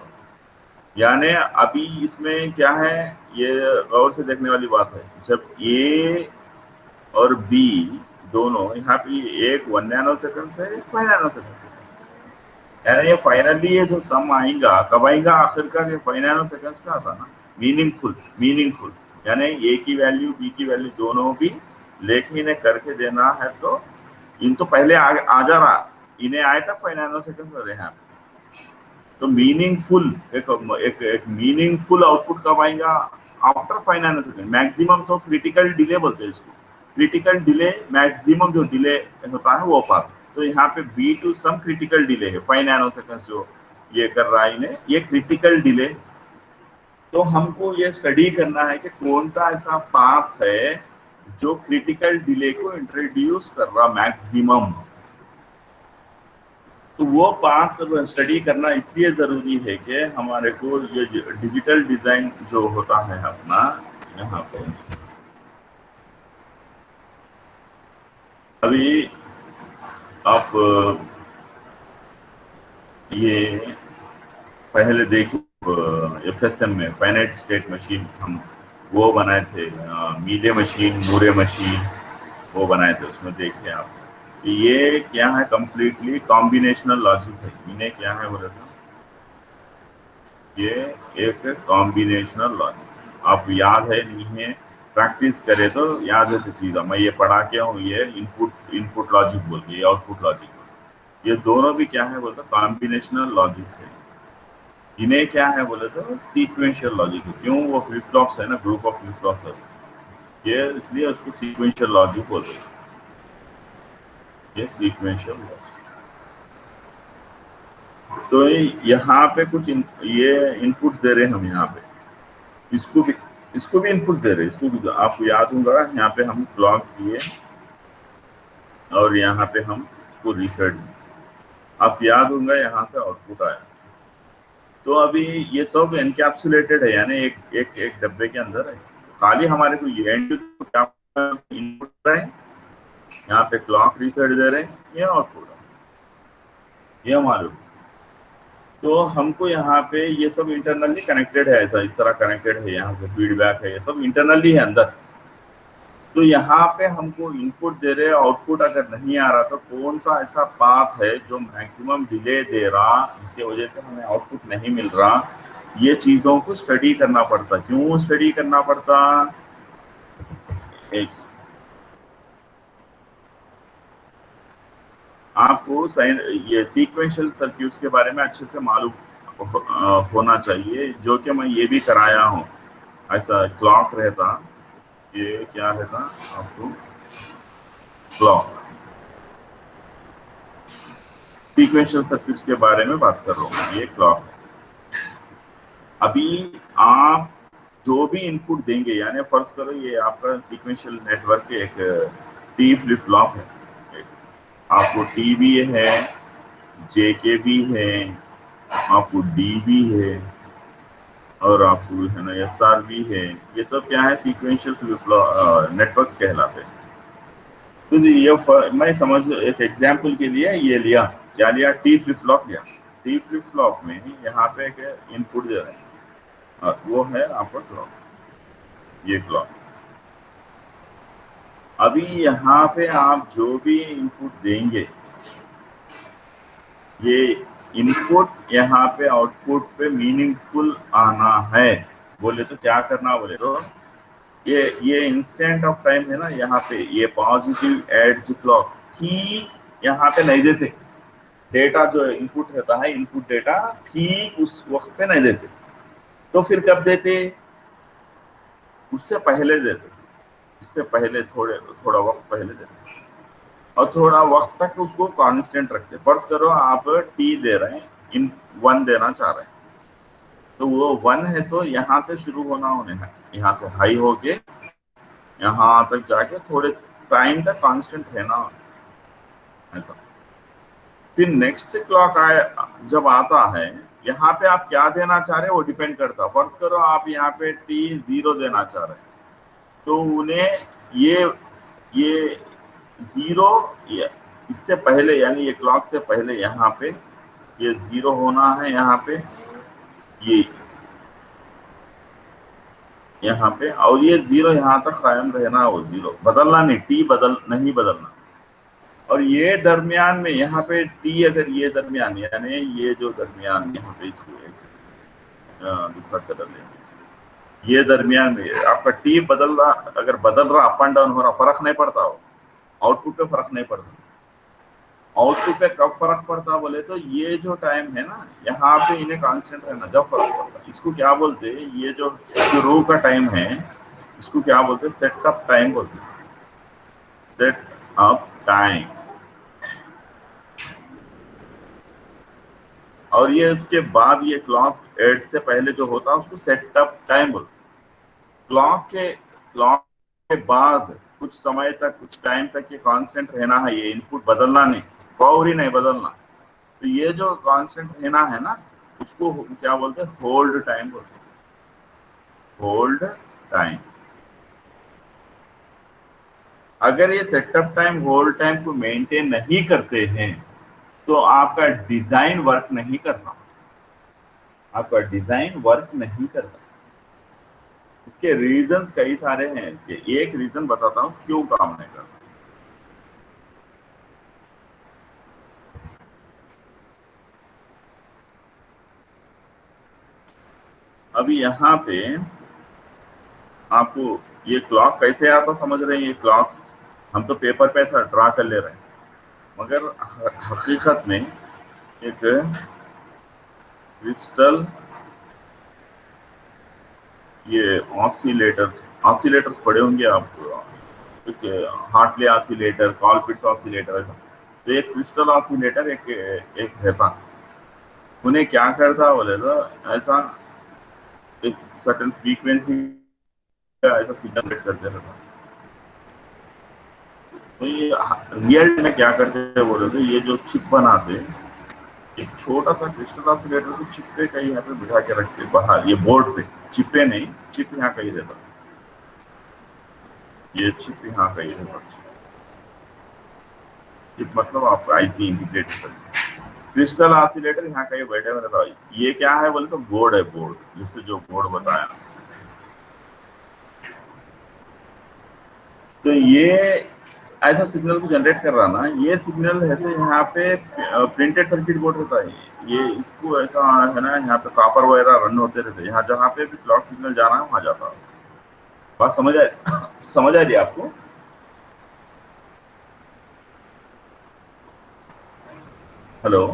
यानी अभी इसमें क्या है, ये गौर से देखने वाली बात है। जब ए और बी दोनों यहाँ पे, एक 1 नैनो सेकंड से, एक 5 नैनो सेकंड से, यानी ये फाइनली ये जो सम आएगा कब आएगा, आखिरकार ये 5 नैनो सेकंड का आता ना, मीनिंगफुल, यानी ए की वैल्यू बी की वैल्यू दोनों भी लेके इन्हें करके देना है। तो इन तो पहले आ जा रहा, इन्हें आए तक 5 नैनो सेकंड हो रहे हैं। तो मीनिंगफुल एक मीनिंगफुल आउटपुट कब आएगा, आफ्टर 5 नैनो सेकंड। मैक्सिमम तो क्रिटिकल डिले बोलते हैं इसको, क्रिटिकल डिले मैक्सिमम जो डिले होता है वो पास। तो यहाँ पे B to sum critical delay है 5 नैनो सेकंड जो ये कर रहा है इन्हें, ये क्रिटिकल डिले। तो हमको ये स्टडी करना है कि कौन सा ऐसा पाथ है जो क्रिटिकल डिले को इंट्रोड्यूस कर रहा मैक्सिमम। तो वो पाथ स्टडी करना इसलिए ज़रूरी है कि हमारे को ये डिजिटल डिज़ाइन जो होता है अपना, यहाँ पे अभी आप ये पहले देखो FSM में फाइनाइट स्टेट मशीन हम वो बनाए थे, मीले मशीन, मूरे मशीन वो बनाए थे। उसमें देखिए आप, ये क्या है, कंप्लीटली कॉम्बिनेशनल लॉजिक है। इन्हें क्या है बोले तो ये एक कॉम्बिनेशनल लॉजिक। आप याद है नहीं है, प्रैक्टिस करे तो याद है तो चीज़। मैं ये पढ़ा के हूँ, ये इनपुट लॉजिक बोल के, ये आउटपुट लॉजिक, ये दोनों भी क्या है बोलते कॉम्बिनेशनल लॉजिक है। इन्हें क्या है बोले तो सीक्वेंशियल लॉजिक है। क्यों, वो फ्लिप फ्लॉप्स है ना, ग्रुप ऑफ फ्लिप फ्लॉप्स है, ये इसलिए उसको सीक्वेंशियल लॉजिक बोलते हैं। ये सीक्वेंशियल लॉजिक। तो यहाँ पे कुछ ये इनपुट्स दे रहे हैं हम, यहाँ पे इसको भी इनपुट्स दे रहे हैं। इसको भी आपको याद होगा, यहाँ पे हम क्लॉक किए और यहाँ पे हम इसको रीसेट, आप याद होगा यहाँ से आउटपुट आया। तो अभी ये सब एनकैप्सुलेटेड है, यानी एक डब्बे के अंदर है। खाली हमारे को ये इनपुट रहे हैं, यहाँ पे क्लॉक रीसेट दे रहे हैं, ये आउटपुट है, ये हमारे। तो हमको यहाँ पे ये सब इंटरनली कनेक्टेड है, ऐसा इस तरह कनेक्टेड है, यहाँ पे फीडबैक है, ये सब इंटरनली है अंदर। तो यहाँ पे हमको इनपुट दे रहे, आउटपुट अगर नहीं आ रहा तो कौन सा ऐसा पाथ है जो मैक्सिमम डिले दे रहा, जिसकी वजह से हमें आउटपुट नहीं मिल रहा। ये चीज़ों को स्टडी करना पड़ता। क्यों स्टडी करना पड़ता, एक आपको ये सीक्वेंशियल सर्क्यूट्स के बारे में अच्छे से मालूम होना चाहिए, जो कि मैं ये भी कराया हूँ। ऐसा क्लॉक रहता, ये क्या है था आपको, क्लॉक। सीक्वेंशियल सर्किट्स के बारे में बात कर रहा हूँ, ये क्लॉक है। अभी आप जो भी इनपुट देंगे, यानी फर्ज करो ये आपका सीक्वेंशियल नेटवर्क के एक टी फ्लिप फ्लॉप है, आपको टी भी है, जे के भी है, आपको डी भी है, और आपको है ना एस आर भी है। ये सब क्या है, सीक्वेंशियल नेटवर्क्स कहलाते हैं। तो जी ये मैं समझ एक एग्जाम्पल के लिए ये लिया, क्या लिया, टी फ्लिप फ्लॉप लिया। टी फ्लिप फ्लॉप में यहाँ पे एक इनपुट दे रहे हैं, और वो है आपका क्लॉक, ये क्लॉक। अभी यहाँ पे आप जो भी इनपुट देंगे, ये इनपुट यहाँ पे आउटपुट पे मीनिंगफुल आना है। बोले तो क्या करना, बोले तो ये इंस्टेंट ऑफ टाइम है ना, यहाँ पे ये पॉजिटिव एज क्लॉक ही यहाँ पे नहीं देते। डेटा जो इनपुट रहता है, इनपुट डेटा ठीक उस वक्त पे नहीं देते, तो फिर कब देते, उससे पहले देते, उससे पहले थोड़ा वक्त पहले देते, और थोड़ा वक्त तक उसको कांस्टेंट रखते। फर्ज करो आप टी दे रहे हैं, इन 1 देना चाह रहे हैं, तो वो 1 है, सो यहाँ से शुरू होना होने है, यहाँ से हाई होके यहाँ तक जाके थोड़े टाइम तक कांस्टेंट रहना, ऐसा। फिर नेक्स्ट क्लॉक आए जब आता है, यहाँ पे आप क्या देना चाह रहे हैं वो डिपेंड करता है। फर्ज करो आप यहाँ पे टी 0 देना चाह रहे हैं, तो उन्हें ये 0 इससे पहले, यानी ये क्लॉक से पहले यहाँ पे ये 0 होना है, यहाँ पे ये यहाँ पे, और ये 0 यहाँ तक कायम रहना, वो 0 बदलना नहीं, टी नहीं बदलना। और ये दरमियान में यहाँ पे टी, अगर ये दरमियान, यानी ये जो दरमियान यहाँ पे इसको दूसरा कलर लेंगे, ये दरमियान में आपका टी बदल रहा, अगर बदल रहा, अप एंड डाउन हो रहा, फर्क नहीं पड़ता, हो आउटपुट पे फर्क नहीं पड़ता। आउटपुट पे कब फर्क पड़ता बोले तो ये जो टाइम है ना, यहाँ पे इन्हें कांस्टेंट रहना, जब फर्क पड़ता। इसको क्या बोलते हैं, ये जो शुरू का टाइम है, इसको क्या बोलते हैं, सेटअप टाइम बोलते हैं, सेट अप टाइम। और ये उसके बाद ये क्लॉक 8 से पहले जो होता है उसको सेटअप टाइम बोलते हैं। क्लॉक के बाद कुछ समय तक, कुछ टाइम तक ये कांस्टेंट रहना है, ये इनपुट बदलना नहीं, फौरी नहीं बदलना। तो ये जो कांस्टेंट रहना है ना, उसको क्या बोलते हैं, होल्ड टाइम बोलते हैं, होल्ड टाइम। अगर ये सेटअप टाइम, होल्ड टाइम को मेंटेन नहीं करते हैं, तो आपका डिजाइन वर्क नहीं करता, आपका डिजाइन वर्क नहीं करता। इसके रीजंस कई सारे हैं। इसके एक रीजन बताता हूं क्यों काम नहीं करता। अभी यहाँ पे आपको ये क्लॉक कैसे आता समझ रहे हैं। ये क्लॉक हम तो पेपर पे ऐसा ड्रा कर ले रहे हैं, मगर हकीकत में एक क्रिस्टल, ये ऑसिलेटर्स पढ़े होंगे आप, हार्टले ऑसिलेटर, कॉलपिट्स ऑसिलेटर, ऐसा। तो एक क्रिस्टल ऑसिलेटर एक रहता, उन्हें क्या करता बोले तो ऐसा एक सर्टेन फ्रीक्वेंसी का ऐसा सिग्नल करते रहता। तो ये रियल में क्या करते हैं बोले तो, ये जो चिप बनाते हैं, एक छोटा सा क्रिस्टल ऑसिलेटर को चिप पे कहीं यहाँ पे बिठा के रखते बाहर, ये बोर्ड पे, चिप पे नहीं, चिप यहाँ कहीं रहता, ये चिप यहाँ कहीं रहता। चिप मतलब आपका आईसी इंटीग्रेटेड क्रिस्टल ऑसिलेटर यहाँ कहीं बैठे हुए रहता। ये क्या है बोले तो बोर्ड है, बोर्ड, जिससे जो बोर्ड बताया। तो ये ऐसा सिग्नल को जनरेट कर रहा ना, ये सिग्नल ऐसे यहाँ पे प्रिंटेड सर्किट बोर्ड होता है, ये इसको ऐसा है ना, यहाँ पे कॉपर वगैरह रन होते रहते हैं, यहाँ जहाँ पे भी क्लॉक सिग्नल जाना है वहां जाता है। बात समझ आ रही आपको। हेलो,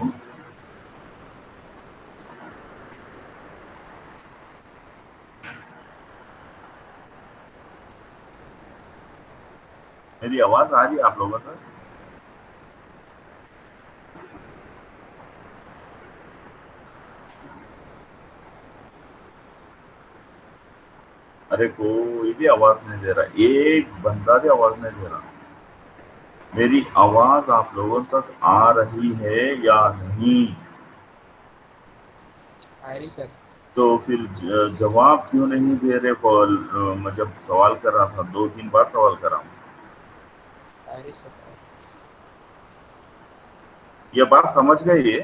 मेरी आवाज आ रही है आप लोगों तक? अरे कोई भी आवाज नहीं दे रहा, एक बंदा भी आवाज नहीं दे रहा। मेरी आवाज आप लोगों तक आ रही है या नहीं? आ रही सर। तो फिर जवाब क्यों नहीं दे रहे? कॉल मैं जब सवाल कर रहा था, 2-3 बार सवाल कर रहा हूँ। आ रही सर। ये बात समझ गई है?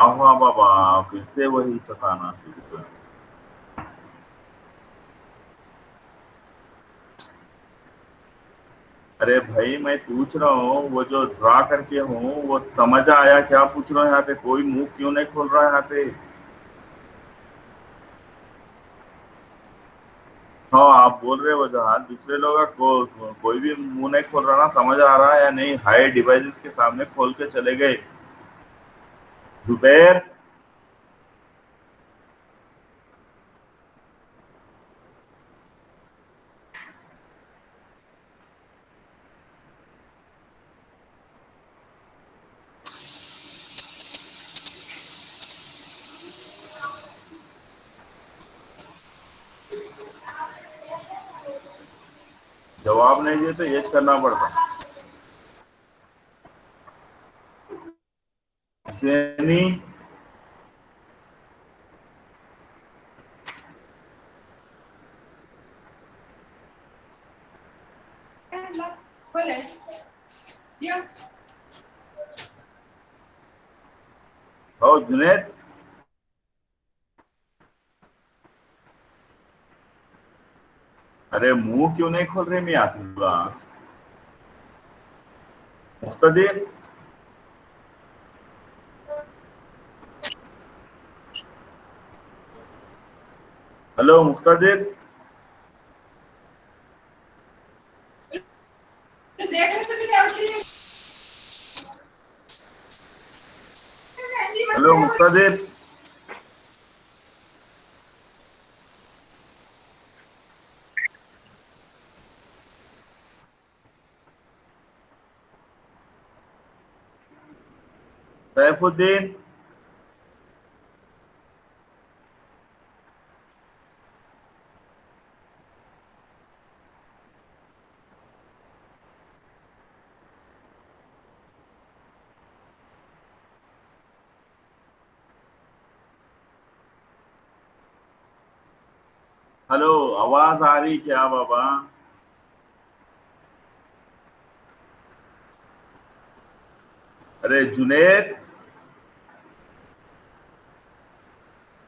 क्या हुआ बाबा, फिर से वही सताना शुरू कर। अरे भाई मैं पूछ रहा हूँ, वो जो ड्रा करके हूँ वो समझ आया क्या? पूछ रहा हूँ यहाँ पे, कोई मुंह क्यों नहीं खोल रहा है यहाँ पे? हाँ आप बोल रहे हो जहाँ दूसरे लोग कोई भी मुंह नहीं खोल रहा ना, समझ आ रहा है या नहीं? हाई डिवाइसेस के सामने खोल के चले गए। जुबैर, जवाब नहीं दिए तो ये करना पड़ता। हुसैनी, और जुनेद, अरे मुंह क्यों नहीं खोल रहे मियाँ तुल्ला? मुख्तदिर, हेलो मुख्तदिर, हेलो मुख्तदिर, सैफुद्दीन, हेलो आवाज आ रही क्या बाबा? अरे जुनेद,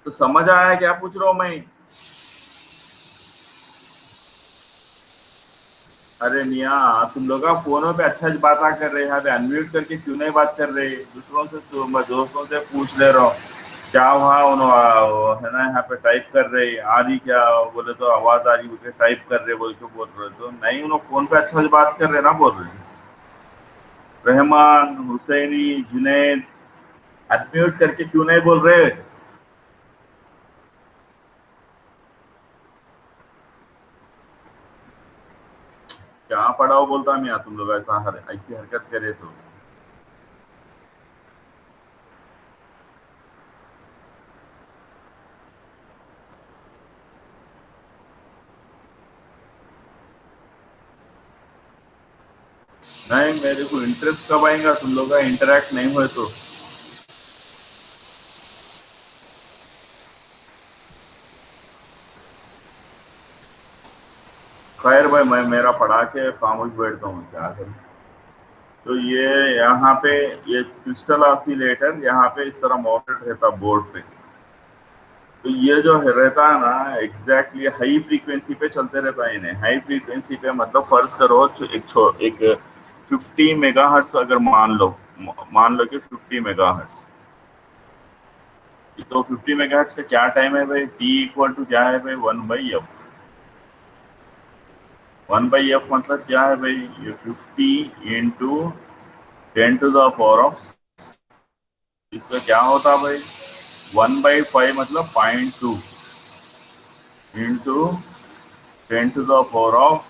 तो समझ आया क्या पूछ रहा हूँ मैं? अरे मियाँ तुम लोग फोनों पे अच्छा बात कर रहे हैं, यहाँ पे अनम्यूट करके क्यों नहीं बात कर रहे? दूसरों से तो मैं दोस्तों से पूछ ले रहा हूँ क्या वहाँ उन्होंने है ना, यहाँ पे टाइप कर रहे आ रही क्या? बोले तो आवाज आ रही, बोले टाइप कर रहे बोल के बोल रहे, तो नहीं उन्होंने फोन पे अच्छा से बात कर रहे ना, बोल रहे। रहमान, हुसैनी, जुनैद, अनम्यूट करके क्यों नहीं बोल रहे? क्या पढ़ाओ बोलता मियाँ तुम लोग, ऐसी हरकत करे तो। नहीं मेरे को इंटरेस्ट कब आएगा तुम लोग का इंटरेक्ट नहीं हुए तो? खैर भाई मैं मेरा पढ़ा के खामोश बैठता हूँ, क्या करूँ? तो ये यहाँ पे ये क्रिस्टल ऑसिलेटर यहाँ पे इस तरह माउंटेड रहता बोर्ड पे। तो ये जो रहता है ना एग्जैक्टली हाई फ्रीक्वेंसी पे चलते रहता है। इन्हें हाई फ्रीक्वेंसी पे मतलब फर्ज करो एक 50 मेगाहर्ट्ज अगर मान लो कि 50 मेगाहर्ट्ज। तो 50 मेगाहर्ट्ज का क्या टाइम है भाई? टी इक्वल टू क्या है भाई? 1/f। 1/f मतलब क्या है भाई? ये 50 इंटू 10⁻⁴ इसका क्या होता भाई? 1/5 मतलब 0.2 इंटू 10⁻⁻⁷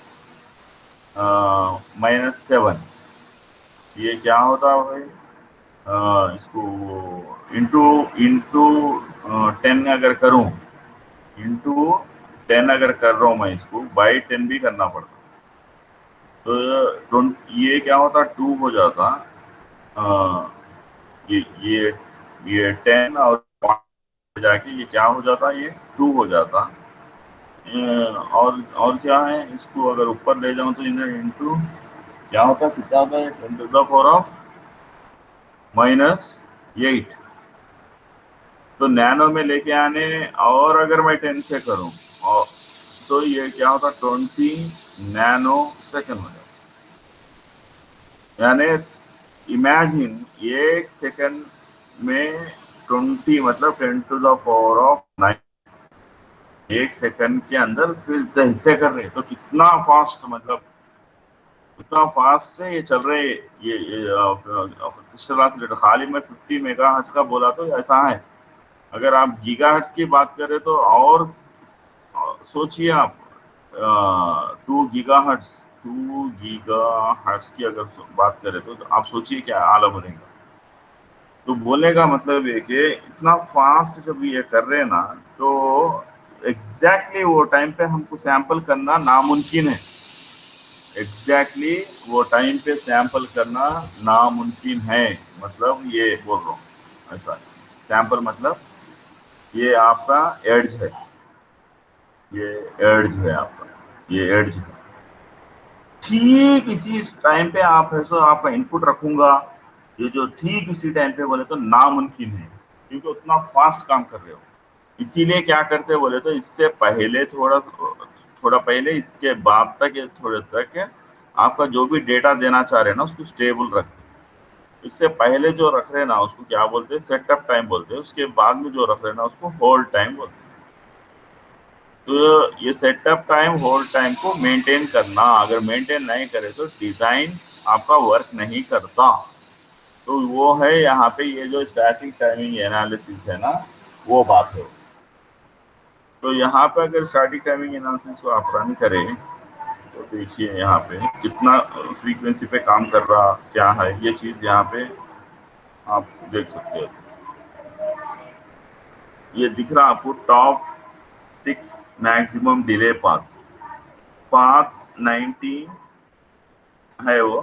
ये क्या होता है भाई? इसको इंटू इंटू 10 अगर करूं, इंटू 10 अगर कर रहा हूं मैं, इसको बाई 10 भी करना पड़ता, तो ये क्या होता, 2 हो जाता। ये ये ये 10 और 5 जाके ये क्या हो जाता, ये 2 हो जाता। और क्या है, इसको अगर ऊपर ले जाऊं तो इन्हें इंटू क्या होता, कितना होता है, 10⁻⁻⁸ तो नैनो में लेके आने, और अगर मैं 10 से करूं, और तो ये क्या होता, 20 नैनो सेकेंड हो जाता। यानी इमेजिन 1 सेकेंड में 20 मतलब 10⁻⁹ 1 सेकेंड के अंदर फिर हिस्से कर रहे, तो कितना फास्ट, मतलब कितना फास्ट है ये चल रहे। ये खाली मैं 50 मेगाहर्ट्ज का बोला तो ऐसा है। अगर आप गीगाहर्ट्ज की बात करें तो और सोचिए आप, 2 गीगाहर्ट्ज की अगर बात करें तो आप सोचिए क्या आला बनेगा। तो बोलने का मतलब ये कि इतना फास्ट जब ये कर रहे हैं ना, तो एग्जैक्टली वो टाइम पे हमको सैंपल करना नामुमकिन है। एग्जैक्टली वो टाइम पे सैंपल करना नामुमकिन है, मतलब ये बोल रहा हूँ ऐसा। सैंपल मतलब ये आपका एड्ज है, ये एड्ज है आपका, ये एड्ज है। ठीक इसी टाइम पे आप है सो आपका इनपुट रखूंगा, ये जो ठीक इसी टाइम पे बोले तो नामुमकिन है, क्योंकि उतना फास्ट काम कर रहे हो। इसीलिए क्या करते बोले तो इससे पहले थोड़ा थोड़ा पहले, इसके बाद तक या थोड़े तक आपका जो भी डेटा देना चाह रहे हैं ना उसको स्टेबल रख। इससे पहले जो रख रहे हैं ना उसको क्या बोलते हैं, सेटअप टाइम बोलते हैं। उसके बाद में जो रख रहे हैं ना उसको होल्ड टाइम बोलते हैं। तो ये सेटअप टाइम होल्ड टाइम को मेंटेन करना, अगर मेंटेन नहीं करे तो डिजाइन आपका वर्क नहीं करता। तो वो है यहाँ पे ये जो स्टैटिक टाइमिंग एनालिसिस है ना, वो बात है। तो यहाँ पे अगर स्टैटिक टाइमिंग एनालिसिस को आप रन करें तो देखिए यहाँ पे कितना फ्रीक्वेंसी पे काम कर रहा क्या है, ये चीज यहाँ पे आप देख सकते हो। ये दिख रहा आपको top 6 maximum delay path, path 90 है वो,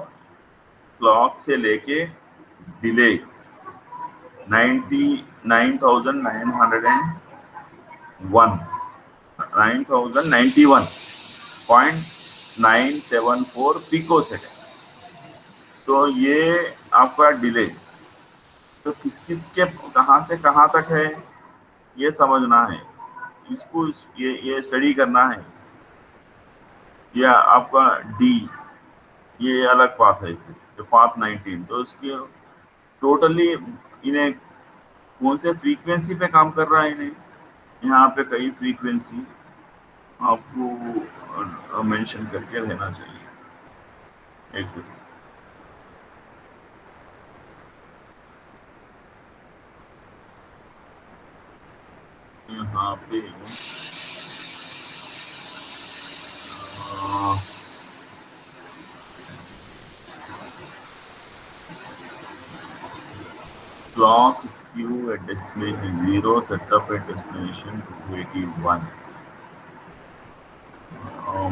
क्लॉक से लेके डिले 9091 पिको सेकेंड। तो ये आपका डिले, तो किस किस के कहाँ से कहाँ तक है ये समझना है, इसको ये स्टडी करना है। या आपका डी, ये अलग पाथ है, तो पाथ 19, तो इसके टोटली इन्हें कौन से फ्रीक्वेंसी पे काम कर रहा है, इन्हें यहाँ पे कई फ्रीक्वेंसी आपको मेंशन करके रहना चाहिए। एक सेकंड, यहाँ पे clock skew at destination 0, setup at destination 281।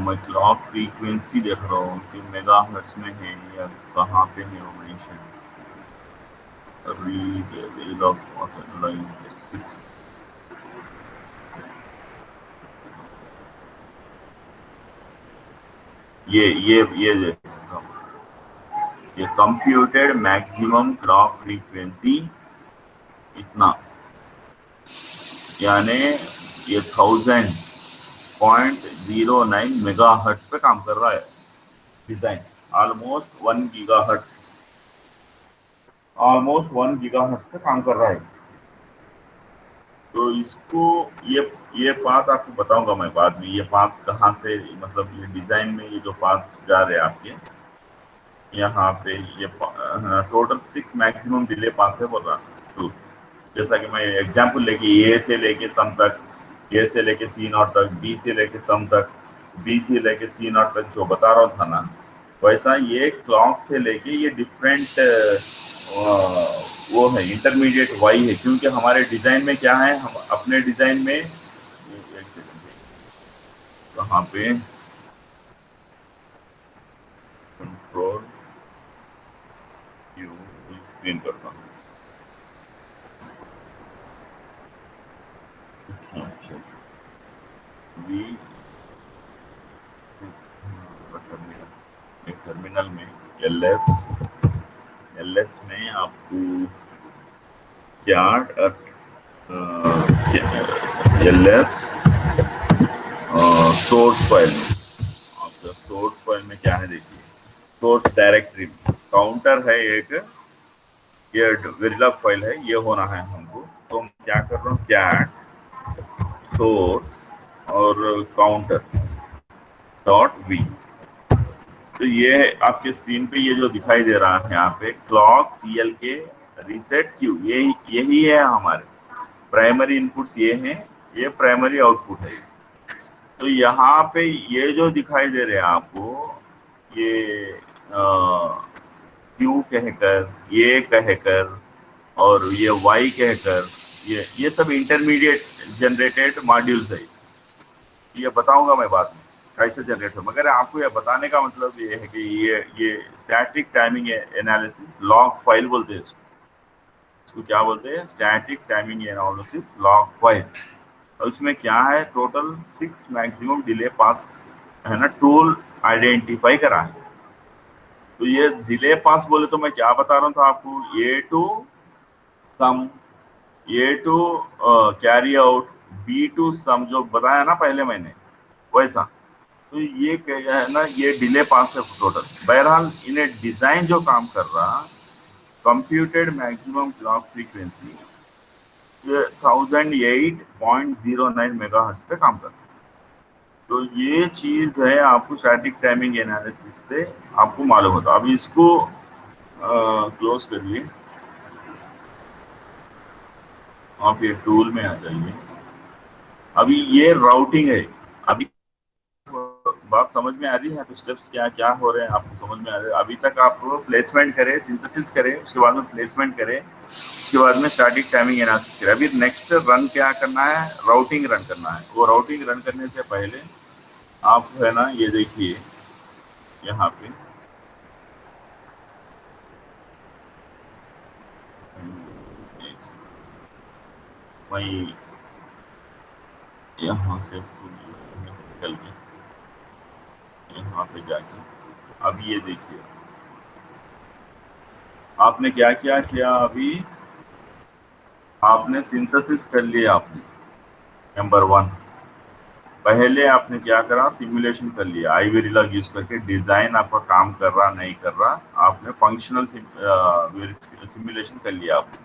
मैं क्लॉक फ्रीक्वेंसी देख रहा हूँ कि मेगाहर्ट्ज में है या कहाँ पे है वो मेंशन। Read of line 6। ये कंप्यूटेड मैक्सिमम क्लॉक फ्रीक्वेंसी इतना, यानी ये 1000.09 मेगाहर्ट्ज पे काम कर रहा है डिजाइन। ऑलमोस्ट 1 गीगाहर्ट्ज पे काम कर रहा है। तो इसको ये पाथ आपको बताऊंगा मैं बाद में, ये पाथ कहाँ से, मतलब ये डिजाइन में ये जो पाथ जा रहे हैं आपके यहाँ पे, ये टोटल 6 मैक्सिमम डिले पाथ है बोल रहा। तो जैसा कि मैं एग्जांपल लेके ए से लेके सम तक, ए से लेके सी नॉट तक, बी से लेके सम तक, बी से लेके सी नॉट तक जो बता रहा था ना, वैसा ये क्लॉक से लेके ये डिफरेंट वो है, इंटरमीडिएट वाई है, क्योंकि हमारे डिजाइन में क्या है, हम अपने डिजाइन में कहाँ पे कंट्रोल यू स्क्रीन करता हूँ। अच्छा, वी टर्मिनल में एलएस में आपको क्या एलएस सोर्स फाइल में, आपका सोर्स फाइल में क्या है देखिए, सोर्स डायरेक्टरी काउंटर है एक, ये वेरिलॉग फाइल है, ये होना है हमको। तो मैं क्या कर रहा हूँ, कैट सोर्स और काउंटर डॉट वी। तो ये आपके स्क्रीन पे ये जो दिखाई दे रहा है यहाँ पे क्लॉक सीएल के रीसेट क्यू, यही है हमारे प्राइमरी इनपुट्स, ये हैं, ये प्राइमरी आउटपुट है। तो यहाँ पे ये जो दिखाई दे रहे हैं आपको, ये क्यू कहकर, ये कहकर और ये वाई कहकर, ये सब इंटरमीडिएट जनरेटेड मॉड्यूल्स है। ये बताऊंगा मैं बाद में कैसे जनरेट हो, मगर आपको ये बताने का मतलब ये है कि ये static timing analysis log file बोलते हैं इसको क्या बोलते हैं, static timing analysis log file. और उसमें क्या है, टोटल 6 मैक्सिमम डिले पास है ना, टूल आइडेंटिफाई करा है। तो ये डिले पास बोले तो मैं क्या बता रहा था आपको, A to sum, A to carry out, B to sum, जो बताया ना पहले मैंने वैसा। तो ये क्या है ना, ये डिले पास है टोटल। बहरहाल इन्हें डिजाइन जो काम कर रहा, computed maximum clock frequency 1008.09 megahertz पे काम करता है। तो ये चीज है, आपको स्टैटिक टाइमिंग एनालिसिस से आपको मालूम होता। अब इसको क्लोज करिए, आप ये टूल में आ जाइए। अभी ये राउटिंग है, अभी बात समझ में आ रही है, तो स्टेप्स क्या क्या हो रहे हैं आपको समझ में आ रहे हैं। अभी तक आप प्लेसमेंट करें, सिंथेसिस करें, उसके बाद में प्लेसमेंट करें, उसके बाद में स्टैटिक टाइमिंग एनालिसिस करें। अभी नेक्स्ट रन क्या करना है, राउटिंग रन करना है। वो राउटिंग रन करने से पहले आप है ना, ये देखिए यहाँ पे वही यहाँ से निकल के यहाँ पे जाके, अब ये देखिए आपने क्या क्या किया। अभी आपने सिंथेसिस कर लिया, आपने नंबर 1 पहले आपने क्या करा, सिमुलेशन कर लिया आईवी रिलॉग यूज करके, डिजाइन आपका काम कर रहा नहीं कर रहा, आपने फंक्शनल सिमुलेशन कर लिया आपने।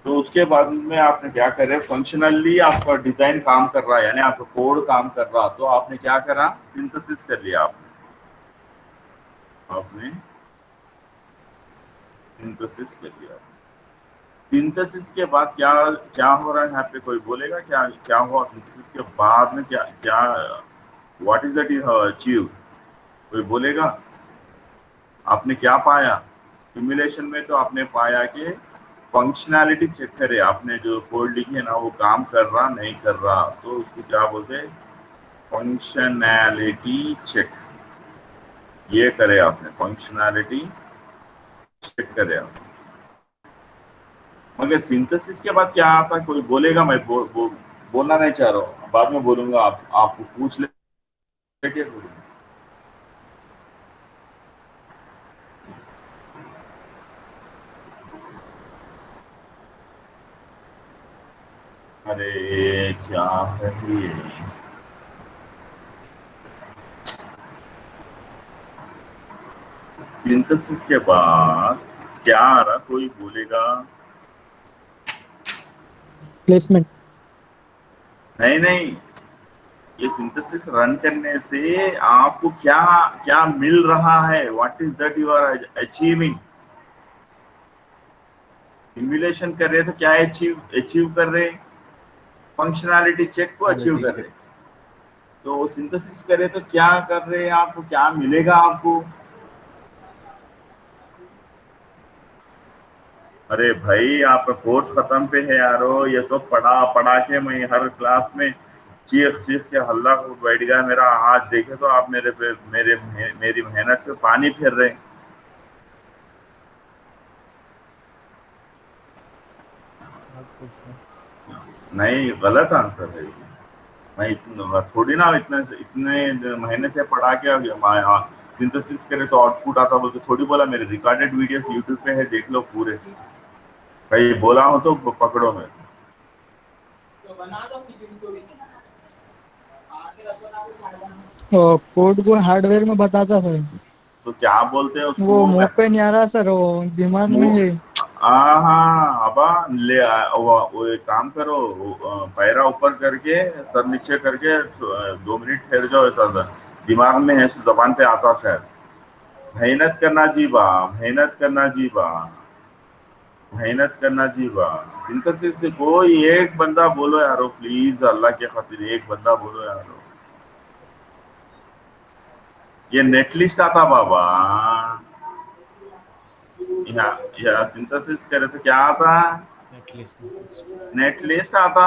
तो उसके बाद में आपने क्या करे, फंक्शनली आपका डिजाइन काम कर रहा है, यानी आपका कोड काम कर रहा, तो आपने क्या करा, सिंथेसिस कर लिया आपने सिंथेसिस कर लिया। सिंथेसिस के बाद क्या क्या हो रहा है यहाँ पे, कोई बोलेगा क्या क्या हुआ सिंथेसिस के बाद में, क्या क्या what is that you achieve, कोई बोलेगा। आपने क्या पाया सिमुलेशन में, तो आपने पाया कि फंक्शनैलिटी चेक करे, आपने जो कोड लिखे ना वो काम कर रहा नहीं कर रहा, तो उसको क्या बोलते हैं, फंक्शनैलिटी चेक। ये करे आपने, फंक्शनैलिटी चेक करे आप। मगर सिंथेसिस के बाद क्या आता है, कोई बोलेगा, मैं बोलना नहीं चाह रहा हूँ, बाद में बोलूंगा, आपको पूछ ले। अरे क्या है ये, सिंथेसिस के बाद क्या आ रहा, कोई बोलेगा। प्लेसमेंट। नहीं नहीं, ये सिंथेसिस रन करने से आपको क्या क्या मिल रहा है, what is that you are achieving. Simulation कर रहे तो क्या अचीव कर रहे, फंक्शनैलिटी चेक को अचीव कर रहे। तो सिंथेसिस करे तो क्या कर रहे हैं, आपको क्या मिलेगा आपको? अरे भाई आपका कोर्स खत्म पे है यारो, ये तो पढ़ा पढ़ा के मैं हर क्लास में चीख चीख के हल्ला बैठ गया मेरा। आज देखे तो आप मेरे पे मेरी मेहनत पे पानी फेर रहे हैं। आप पूछो। नहीं, गलत आंसर है ये। मैं इतना थोड़ी ना इतने इतने महीने से पढ़ा के सिंथेसिस करे तो आउटपुट आता बोल के थोड़ी बोला। मेरे रिकॉर्डेड वीडियोस यूट्यूब पे है, देख लो पूरे। कहीं बोला हो तो पकड़ो मैं। कोड को हार्डवेयर में बताता सर। तो क्या बोलते हैं वो उसको? मुंह पे नहीं आ रहा सर, वो दिमाग में है। हाँ अबा वो एक काम करो, पैरा ऊपर करके सर नीचे करके 2 मिनट ठहर जाओ। ऐसा दिमाग में है, जबान पे आता शायद। मेहनत करना जीवा, मेहनत करना जीवा, मेहनत करना जीवा। सिंथेसिस से कोई एक बंदा बोलो यारो, प्लीज अल्लाह के खातिर एक बंदा बोलो यारो। ये नेटलिस्ट आता बाबा। यहाँ सिंथेसिस करे तो क्या आता? नेटलिस्ट। नेट लिस्ट आता।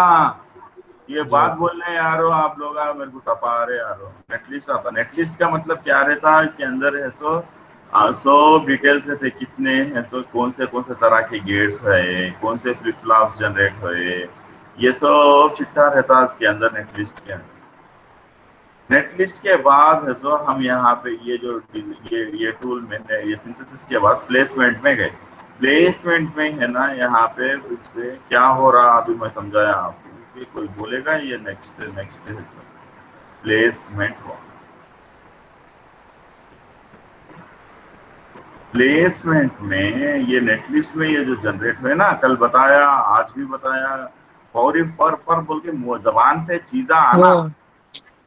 ये जी बात आता। बोलने यारो आप लोग मेरे को टपा रहे यारो। नेट लिस्ट आता। नेट लिस्ट का मतलब क्या रहता है? इसके अंदर है सो डिटेल्स रहते, कितने है सो कौन से तरह के गेट्स है, कौन से फ्लिप फ्लॉप्स जनरेट हुए, ये सब चिट्ठा रहता है इसके अंदर नेट लिस्ट के अंदर। नेट लिस्ट के बाद है सो हम यहाँ पे ये जो ये टूल में है, ये सिंथेसिस के बाद प्लेसमेंट में गए। प्लेसमेंट में है ना, यहाँ पे फिर से क्या हो रहा अभी मैं समझाया आपको कि कोई बोलेगा ये नेक्स्ट नेक्स्ट है सो प्लेसमेंट हो। प्लेसमेंट में ये नेटलिस्ट में ये जो जनरेट हुए ना, कल बताया आज भी बताया, फौरी फर बोल के जबान पे चीजा वो आना।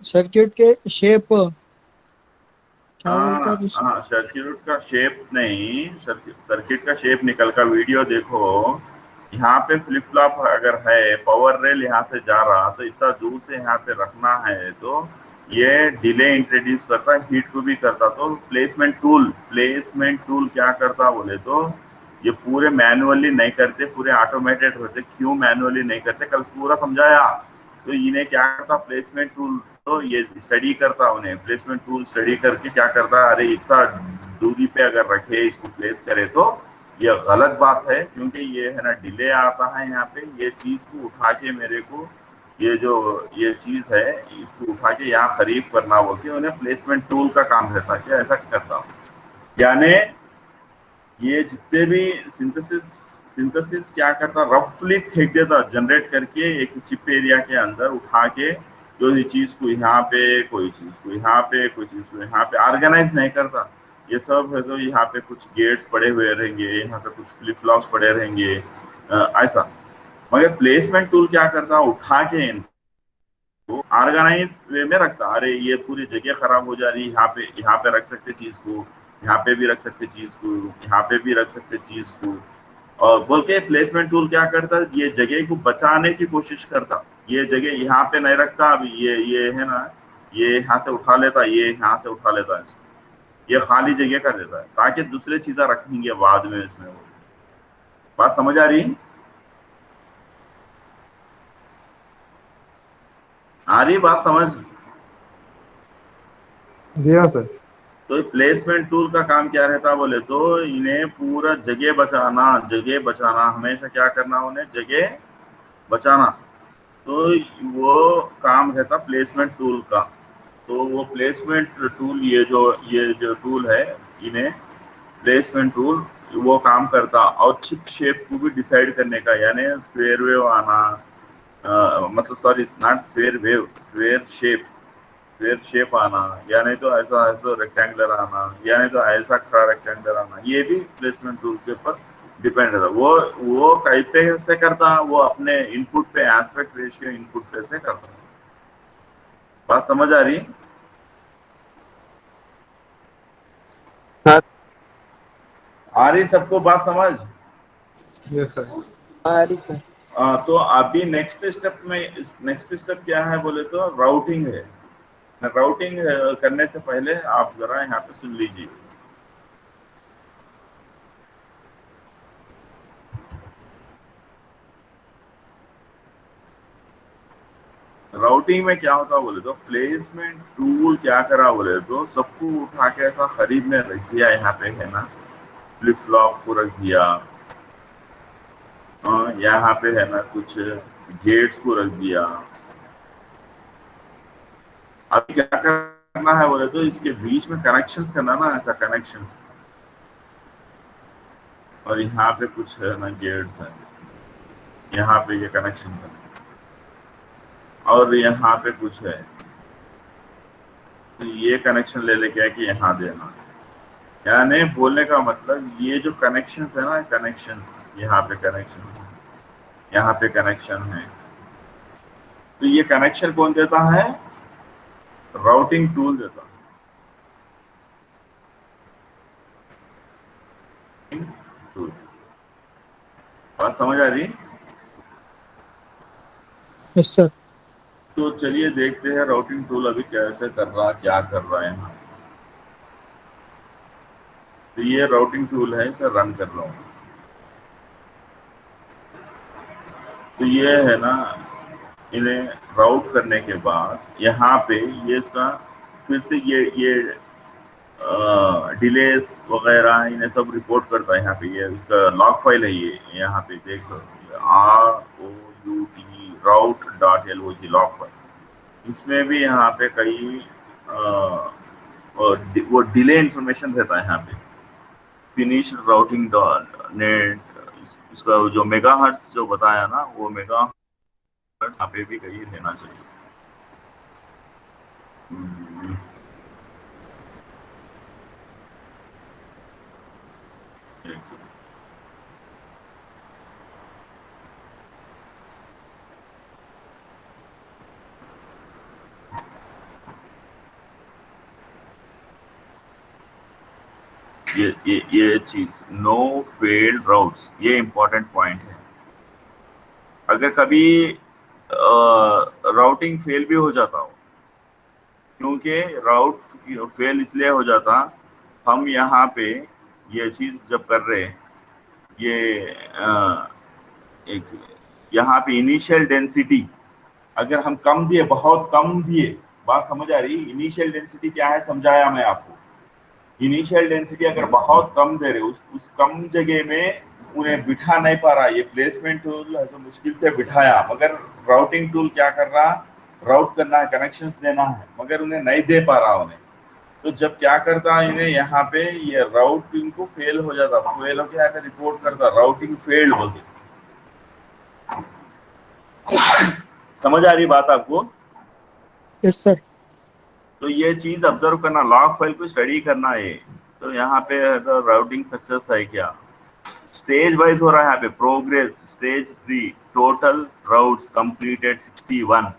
सर्किट के शेप क्या बोलता है हाँ उस। हाँ, सर्किट का शेप नहीं, सर्किट का शेप निकल का वीडियो देखो। यहाँ पे फ्लिप फ्लॉप अगर है, पावर रेल यहाँ से जा रहा तो इतना दूर से यहाँ पे रखना है तो ये डिले इंट्रोड्यूस करता, हीट को भी करता। तो प्लेसमेंट टूल क्या करता बोले तो ये पूरे मैनुअली नहीं करते, पूरे ऑटोमेटेड होते। क्यों मैनुअली नहीं करते, कल पूरा समझाया। तो इन्हें क्या करता प्लेसमेंट टूल, तो ये स्टडी करता, उन्हें प्लेसमेंट टूल स्टडी करके क्या करता, अरे इतना दूरी पे अगर रखे इसको प्लेस करे तो ये गलत बात है, क्योंकि ये है ना डिले आता है यहाँ पे। ये चीज को उठा के मेरे को ये जो ये चीज है इसको उठा के यहाँ खरीद करना बोलते हैं, उन्हें प्लेसमेंट टूल का काम रहता है। ऐसा करता हूँ यानी ये जितने भी सिंथेसिस सिंथेसिस क्या करता, रफली फेंक देता जनरेट करके एक चिप एरिया के अंदर उठा के। जो चीज को यहाँ पे, कोई चीज को यहाँ पे, कोई चीज को यहाँ पे ऑर्गेनाइज नहीं करता। ये सब है तो यहाँ पे कुछ गेट्स पड़े हुए रहेंगे, यहाँ पे कुछ फ्लिप फ्लॉप्स पड़े रहेंगे, ऐसा। मगर प्लेसमेंट टूल क्या करता, उठा के वो ऑर्गेनाइज वे में रखता। अरे ये पूरी जगह खराब हो जा रही है, यहाँ पे रख सकते चीज को, यहाँ पे भी रख सकते चीज को, यहाँ पे भी रख सकते चीज को। और बोल के प्लेसमेंट टूल क्या करता, ये जगह को बचाने की कोशिश करता। ये जगह यहाँ पे नहीं रखता, अभी ये है ना, ये यहाँ से उठा लेता, ये यहाँ से उठा लेता है, ये खाली जगह कर देता है ताकि दूसरे चीजें रखेंगे बाद में इसमें। वो बात समझ आ रही है? आ रही बात समझ? जी हाँ सर। तो प्लेसमेंट टूल का काम क्या रहता बोले तो इन्हें पूरा जगह बचाना, जगह बचाना। हमेशा क्या करना, उन्हें जगह बचाना। तो वो काम रहता प्लेसमेंट टूल का। तो वो प्लेसमेंट टूल ये जो टूल है, इन्हें प्लेसमेंट टूल वो काम करता। और चिप शेप को भी डिसाइड करने का, यानी स्क्वायर वेव आना, मतलब sorry not square wave, square shape आना, या नहीं तो ऐसा ऐसा रेक्टेंगुलर आना, या नहीं तो ऐसा खड़ा रेक्टेंगुलर आना। ये भी प्लेसमेंट टूल के ऊपर डिपेंड रहता। वो कैसे से करता, वो अपने इनपुट पे एस्पेक्ट रेशियो इनपुट पे से करता। बात समझ आ रही? हाँ। आ रही सबको बात समझ? Yes sir. आ रही है। तो अभी नेक्स्ट स्टेप क्या है बोले तो राउटिंग है। राउटिंग करने से पहले आप जरा यहाँ पे सुन लीजिए। राउटिंग में क्या होता बोले तो प्लेसमेंट टूल क्या करा बोले तो सबको उठा के ऐसा खरीद में रख दिया, यहाँ पे है ना फ्लिप फ्लॉप को रख दिया, यहाँ पे है ना कुछ गेट्स को रख दिया। अब क्या करना है बोले तो इसके बीच में कनेक्शंस करना ना, ऐसा कनेक्शंस, और यहाँ पे कुछ है ना गेट्स है, यहाँ पे ये कनेक्शन है और यहाँ पे कुछ है, तो ये कनेक्शन ले लेके है कि यहाँ देना। यानी बोलने का मतलब ये जो कनेक्शंस है ना, कनेक्शंस, यहाँ पे कनेक्शन है, यहाँ पे कनेक्शन है, तो ये कनेक्शन कौन देता है? राउटिंग टूल देता है। टूल, बात समझ आ रही? Yes sir. तो चलिए देखते हैं राउटिंग टूल अभी कैसे कर रहा, क्या कर रहा है यहाँ। तो ये राउटिंग टूल है, इसे रन कर रहा हूँ। तो ये है ना, इन्हें राउट करने के बाद यहाँ पे ये इसका फिर से ये डिलेस वगैरह इन्हें सब रिपोर्ट करता है। यहाँ पे ये इसका लॉग फाइल है, ये यहाँ पे देख लो, rout.log लॉग फाइल। इसमें भी यहाँ पे कई वो डिले इंफॉर्मेशन देता है। यहाँ पे फिनिश राउटिंग नेट, इसका जो मेगाहर्ट्ज जो बताया ना, वो मेगाहर्ट्ज यहाँ पे भी कहीं लेना चाहिए। एक सेकंड। ये चीज नो फेल्ड राउट्स, ये इंपॉर्टेंट पॉइंट है। अगर कभी राउटिंग फेल भी हो जाता हो, क्योंकि राउट फेल इसलिए हो जाता, हम यहाँ पे ये चीज जब कर रहे, ये एक यहाँ पे इनिशियल डेंसिटी अगर हम कम दिए, बहुत कम दिए, बात समझ आ रही? इनिशियल डेंसिटी क्या है समझाया मैं आपको। इनिशियल डेंसिटी अगर बहुत कम दे रहे, उस कम जगह में उन्हें बिठा नहीं पा रहा, ये प्लेसमेंट टूल है तो मुश्किल से बिठाया, मगर राउटिंग टूल क्या कर रहा, राउट करना है, कनेक्शंस देना है, मगर उन्हें नहीं दे पा रहा उन्हें। तो जब क्या करता इन्हें, यहाँ पे ये राउटिंग को फेल हो जाता, फेल होकर आकर रिपोर्ट करता, राउटिंग फेल्ड बोलते। समझ आ रही बात आपको? Yes sir. तो ये चीज ऑब्जर्व करना, लॉग फाइल को स्टडी करना है। तो यहाँ पे राउटिंग सक्सेस है क्या, स्टेज वाइज हो रहा है यहाँ पे। Progress stage 3, total routes completed 61,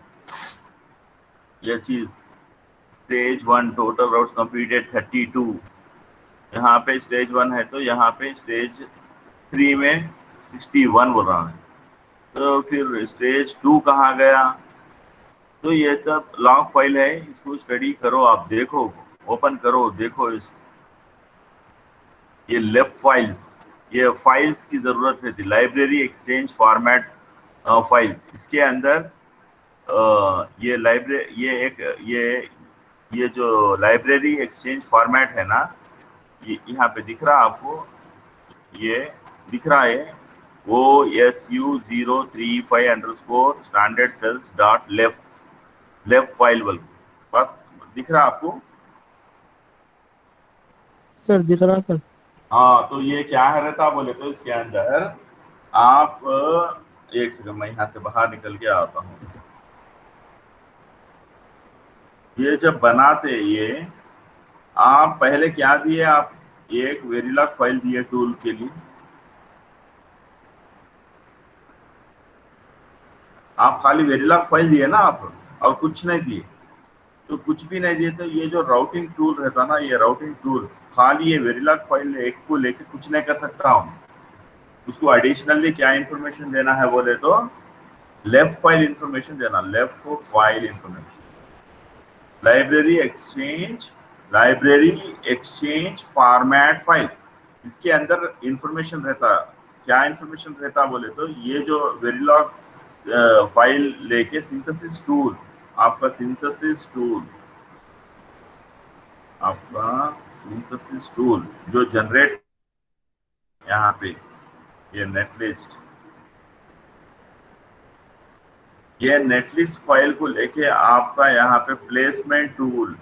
ये चीज स्टेज 1 टोटल राउट्स कंप्लीटेड 32। यहाँ पे स्टेज 1 है तो यहाँ पे स्टेज 3 में 61 बोल रहा है। तो फिर स्टेज 2 कहाँ गया? तो ये सब लॉग फाइल है, इसको स्टडी करो, आप देखो, ओपन करो, देखो इस ये लेफ्ट फाइल्स, ये फाइल्स की जरूरत है, लाइब्रेरी एक्सचेंज फॉर्मेट फाइल्स। इसके अंदर ये लाइब्रेरी, ये जो लाइब्रेरी एक्सचेंज फॉर्मेट है ना, ये यहाँ पे दिख रहा आपको, ये दिख रहा है OSU035_ standard cells dot left file वाल, बात दिख रहा आपको? सर दिख रहा सर। हाँ, तो ये क्या है रहता बोले तो इसके अंदर आप एक सेकंड, मैं यहाँ से बाहर निकल के आता हूँ। ये जब बनाते, ये आप पहले क्या दिए, आप एक वेरिलॉग फाइल दिए टूल के लिए, आप खाली वेरिलॉग फाइल दिए ना आप, और कुछ नहीं दिए। तो कुछ भी नहीं दिए तो ये जो राउटिंग टूल रहता ना, ये राउटिंग टूल खाली ये वेरिलॉग फाइल एक को लेके कुछ नहीं कर सकता हूँ। उसको एडिशनली क्या इंफॉर्मेशन देना है बोले तो लेफ्ट फाइल इंफॉर्मेशन देना, left file information. Library exchange format file, इसके अंदर इंफॉर्मेशन रहता। क्या इंफॉर्मेशन रहता बोले तो ये जो वेरिलॉग फाइल लेके सिंथेसिस टूल, आपका सिंथेसिस टूल जो जनरेट यहाँ पे ये नेटलिस्ट फाइल को लेके आपका यहाँ पे प्लेसमेंट टूल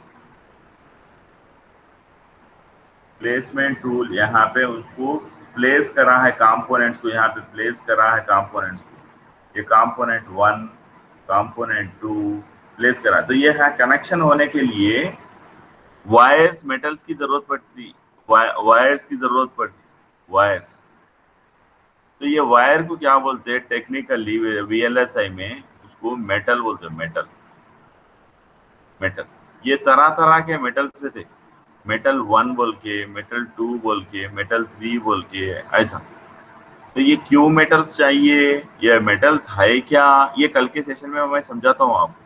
यहाँ पे उसको प्लेस करा है, कंपोनेंट्स को यहाँ पे प्लेस करा है, कंपोनेंट्स को ये कंपोनेंट 1 कंपोनेंट 2 प्लेस करा। तो ये है कनेक्शन होने के लिए वायर्स, मेटल्स की जरूरत पड़ती, वायर्स की जरूरत पड़ती, वायर्स। तो ये वायर को क्या बोलते हैं टेक्निकली VLSI में, उसको मेटल बोलते हैं, मेटल। ये तरह तरह के मेटल से थे, मेटल 1 बोल के, मेटल 2 बोल के, मेटल 3 बोल के, ऐसा। तो ये क्यों मेटल्स चाहिए, ये मेटल है क्या, ये कल के सेशन में मैं समझाता हूँ आपको।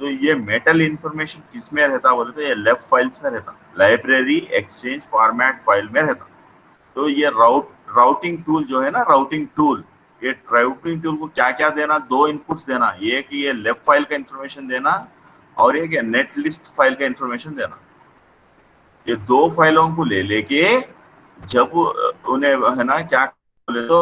तो ये मेटल इंफॉर्मेशन किस में रहता बोले तो ये लेफ्ट फाइल्स में रहता, लाइब्रेरी एक्सचेंज फॉर्मेट फाइल में रहता। तो ये राउटिंग टूल जो है ना, राउटिंग टूल, ये राउटिंग टूल को क्या क्या देना, 2 इनपुट्स देना, ये कि ये लेफ्ट फाइल का इंफॉर्मेशन देना और एक नेट लिस्ट फाइल का इंफॉर्मेशन देना। ये 2 फाइलों को लेके जब उन्हें है ना क्या बोले तो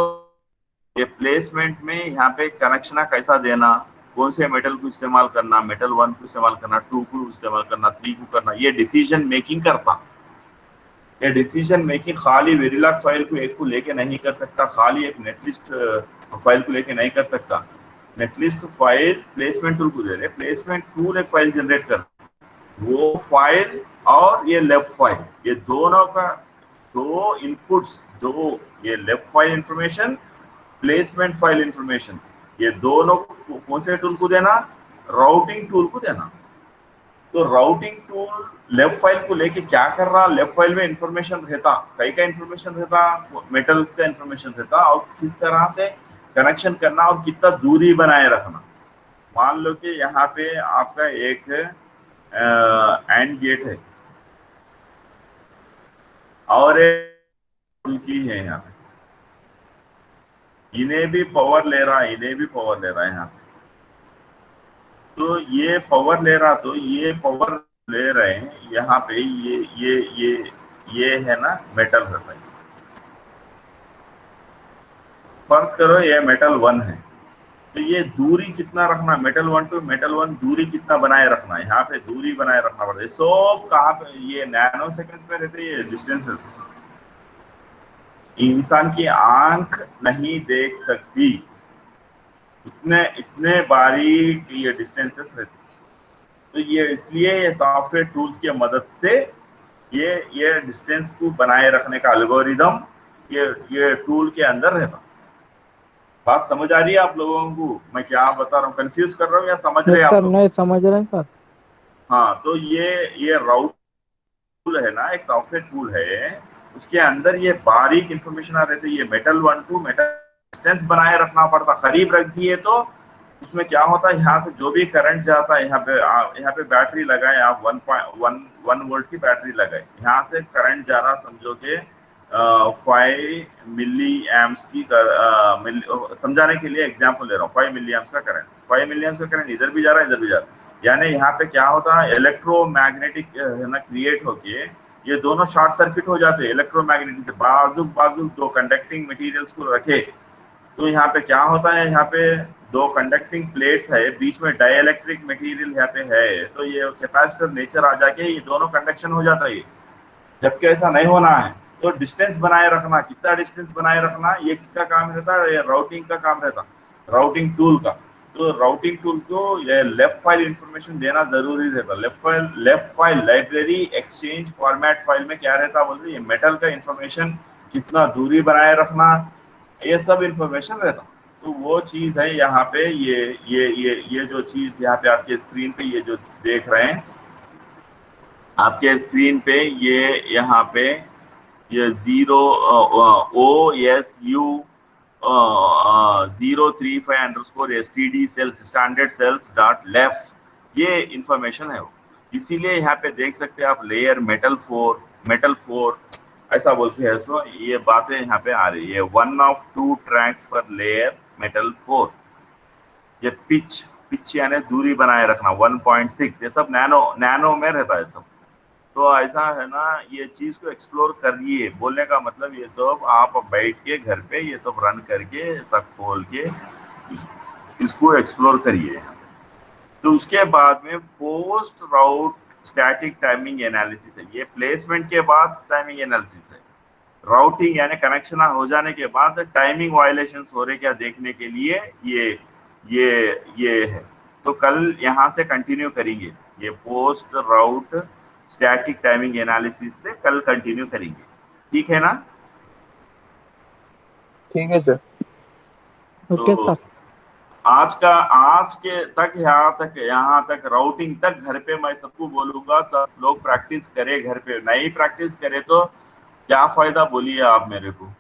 ये प्लेसमेंट में यहाँ पे कनेक्शन कैसा देना, कौन से मेटल को इस्तेमाल करना, मेटल 1 को इस्तेमाल करना, 2 को इस्तेमाल करना, 3 को करना, ये डिसीजन मेकिंग करता। ये डिसीजन मेकिंग खाली वेरिलॉग फाइल को एक को लेके नहीं कर सकता, खाली एक नेटलिस्ट फाइल को लेके नहीं कर सकता। नेटलिस्ट फाइल प्लेसमेंट टूल को दे रहे, प्लेसमेंट टूल एक फाइल जनरेट कर, वो फाइल और ये लेफ्ट फाइल, ये दोनों का 2 इनपुट्स, 2 ये left file information, placement file information, ये दोनों कौन से टूल को देना, राउटिंग टूल को देना। तो राउटिंग टूल लेफ्ट फाइल को लेके क्या कर रहा, लेफ्ट फाइल में इंफॉर्मेशन रहता, कई का इंफॉर्मेशन रहता, मेटल्स का इंफॉर्मेशन रहता, और किस तरह से कनेक्शन करना और कितना दूरी बनाए रखना। मान लो कि यहाँ पे आपका एक एंड गेट है और एक की है यहाँ पे, इन्हें भी पावर ले रहा है, इन्हें भी पावर ले रहा है यहाँ पे। तो ये पावर ले रहा, तो ये पावर ले रहे हैं यहाँ पे, ये है ना मेटल रहता है। फर्ज करो ये मेटल 1 है, तो ये दूरी कितना रखना, मेटल 1 टू मेटल 1 दूरी कितना बनाए रखना, यहाँ पे दूरी बनाए रखना पड़ता है। सब कहाँ पे, ये नैनो सेकेंड्स में रहते हैं, ये डिस्टेंसेस इंसान की आंख नहीं देख सकती, इतने बारीक ये डिस्टेंसेस रहते। तो ये इसलिए ये सॉफ्टवेयर टूल्स की मदद से ये डिस्टेंस को बनाए रखने का एल्गोरिदम ये टूल के अंदर रहता। बात समझ आ रही है आप लोगों को, मैं क्या बता रहा हूँ, कंफ्यूज कर रहा हूँ या समझ रहे हैं आप लोग? नहीं समझ रहे हैं सर। हाँ, तो ये राउट टूल है ना, एक सॉफ्टवेयर टूल है, उसके अंदर ये बारीक इंफॉर्मेशन आ रहती है। ये मेटल 1 टू मेटल डिस्टेंस बनाए रखना पड़ता, करीब रख दिए तो उसमें क्या होता है, यहाँ से जो भी करंट जाता है, यहाँ पे बैटरी लगाए आप, 1 वोल्ट की बैटरी लगाए, यहाँ से करंट जा रहा, समझो कि 5 मिली एम्प्स की, समझाने के लिए एग्जांपल ले रहा हूँ, 5 मिली एम्प्स का करंट, 5 मिली एम्प्स का करंट इधर भी जा रहा है, इधर भी जा रहा है। यानी यहाँ पे क्या होता है, इलेक्ट्रोमैग्नेटिक है ना क्रिएट होके ये दोनों शॉर्ट सर्किट हो जाते हैं। इलेक्ट्रोमैग्नेटिक से बाजू 2 कंडक्टिंग मटेरियल्स को रखे, तो यहाँ पे क्या होता है, यहाँ पे 2 कंडक्टिंग प्लेट्स है, बीच में डाइइलेक्ट्रिक मटेरियल यहाँ पे है, तो ये कैपेसिटर नेचर आ जाके ये दोनों कंडक्शन हो जाता है। जबकि ऐसा नहीं होना है, तो डिस्टेंस बनाए रखना, कितना डिस्टेंस बनाए रखना, ये किसका काम रहता है, ये राउटिंग का काम रहता, राउटिंग टूल का। तो राउटिंग टूल को ये लेफ्ट फाइल इंफॉर्मेशन देना जरूरी रहता। Left file library exchange format file में क्या रहता बोलते, ये मेटल का इंफॉर्मेशन, कितना दूरी बनाए रखना, ये सब इंफॉर्मेशन रहता। तो वो चीज है यहाँ पे, ये जो चीज यहाँ पे आपके स्क्रीन पे ये जो देख रहे हैं, आपके स्क्रीन पे ये यहाँ पे ये 035_std cells standard cells.left ये इंफॉर्मेशन है वो। इसीलिए यहाँ पे देख सकते हैं आप लेयर मेटल 4 ऐसा बोलते हैं। सो ये बातें यहाँ पे आ रही है। 1 of 2 tracks पर लेयर मेटल 4। ये पिच यानी दूरी बनाए रखना 1.6, ये सब नैनो में रहता है सब। तो ऐसा है ना, ये चीज को एक्सप्लोर करिए। बोलने का मतलब ये सब आप बैठ के घर पे ये सब रन करके सब खोल के इसको एक्सप्लोर करिए। तो उसके बाद में पोस्ट राउट स्टैटिक टाइमिंग एनालिसिस है। ये प्लेसमेंट के बाद टाइमिंग एनालिसिस है। राउटिंग यानी कनेक्शन हो जाने के बाद टाइमिंग वायलेशंस हो रहे क्या देखने के लिए ये है। तो कल यहाँ से कंटिन्यू करेंगे, ये पोस्ट राउट स्टैटिक टाइमिंग एनालिसिस से कल कंटिन्यू करेंगे। ठीक है ना? ठीक है सर। ओके तो सर। आज के तक यहाँ तक राउटिंग तक घर पे मैं सबको बोलूंगा, सब लोग प्रैक्टिस करें घर पे। नहीं प्रैक्टिस करें तो क्या फायदा, बोलिए आप मेरे को।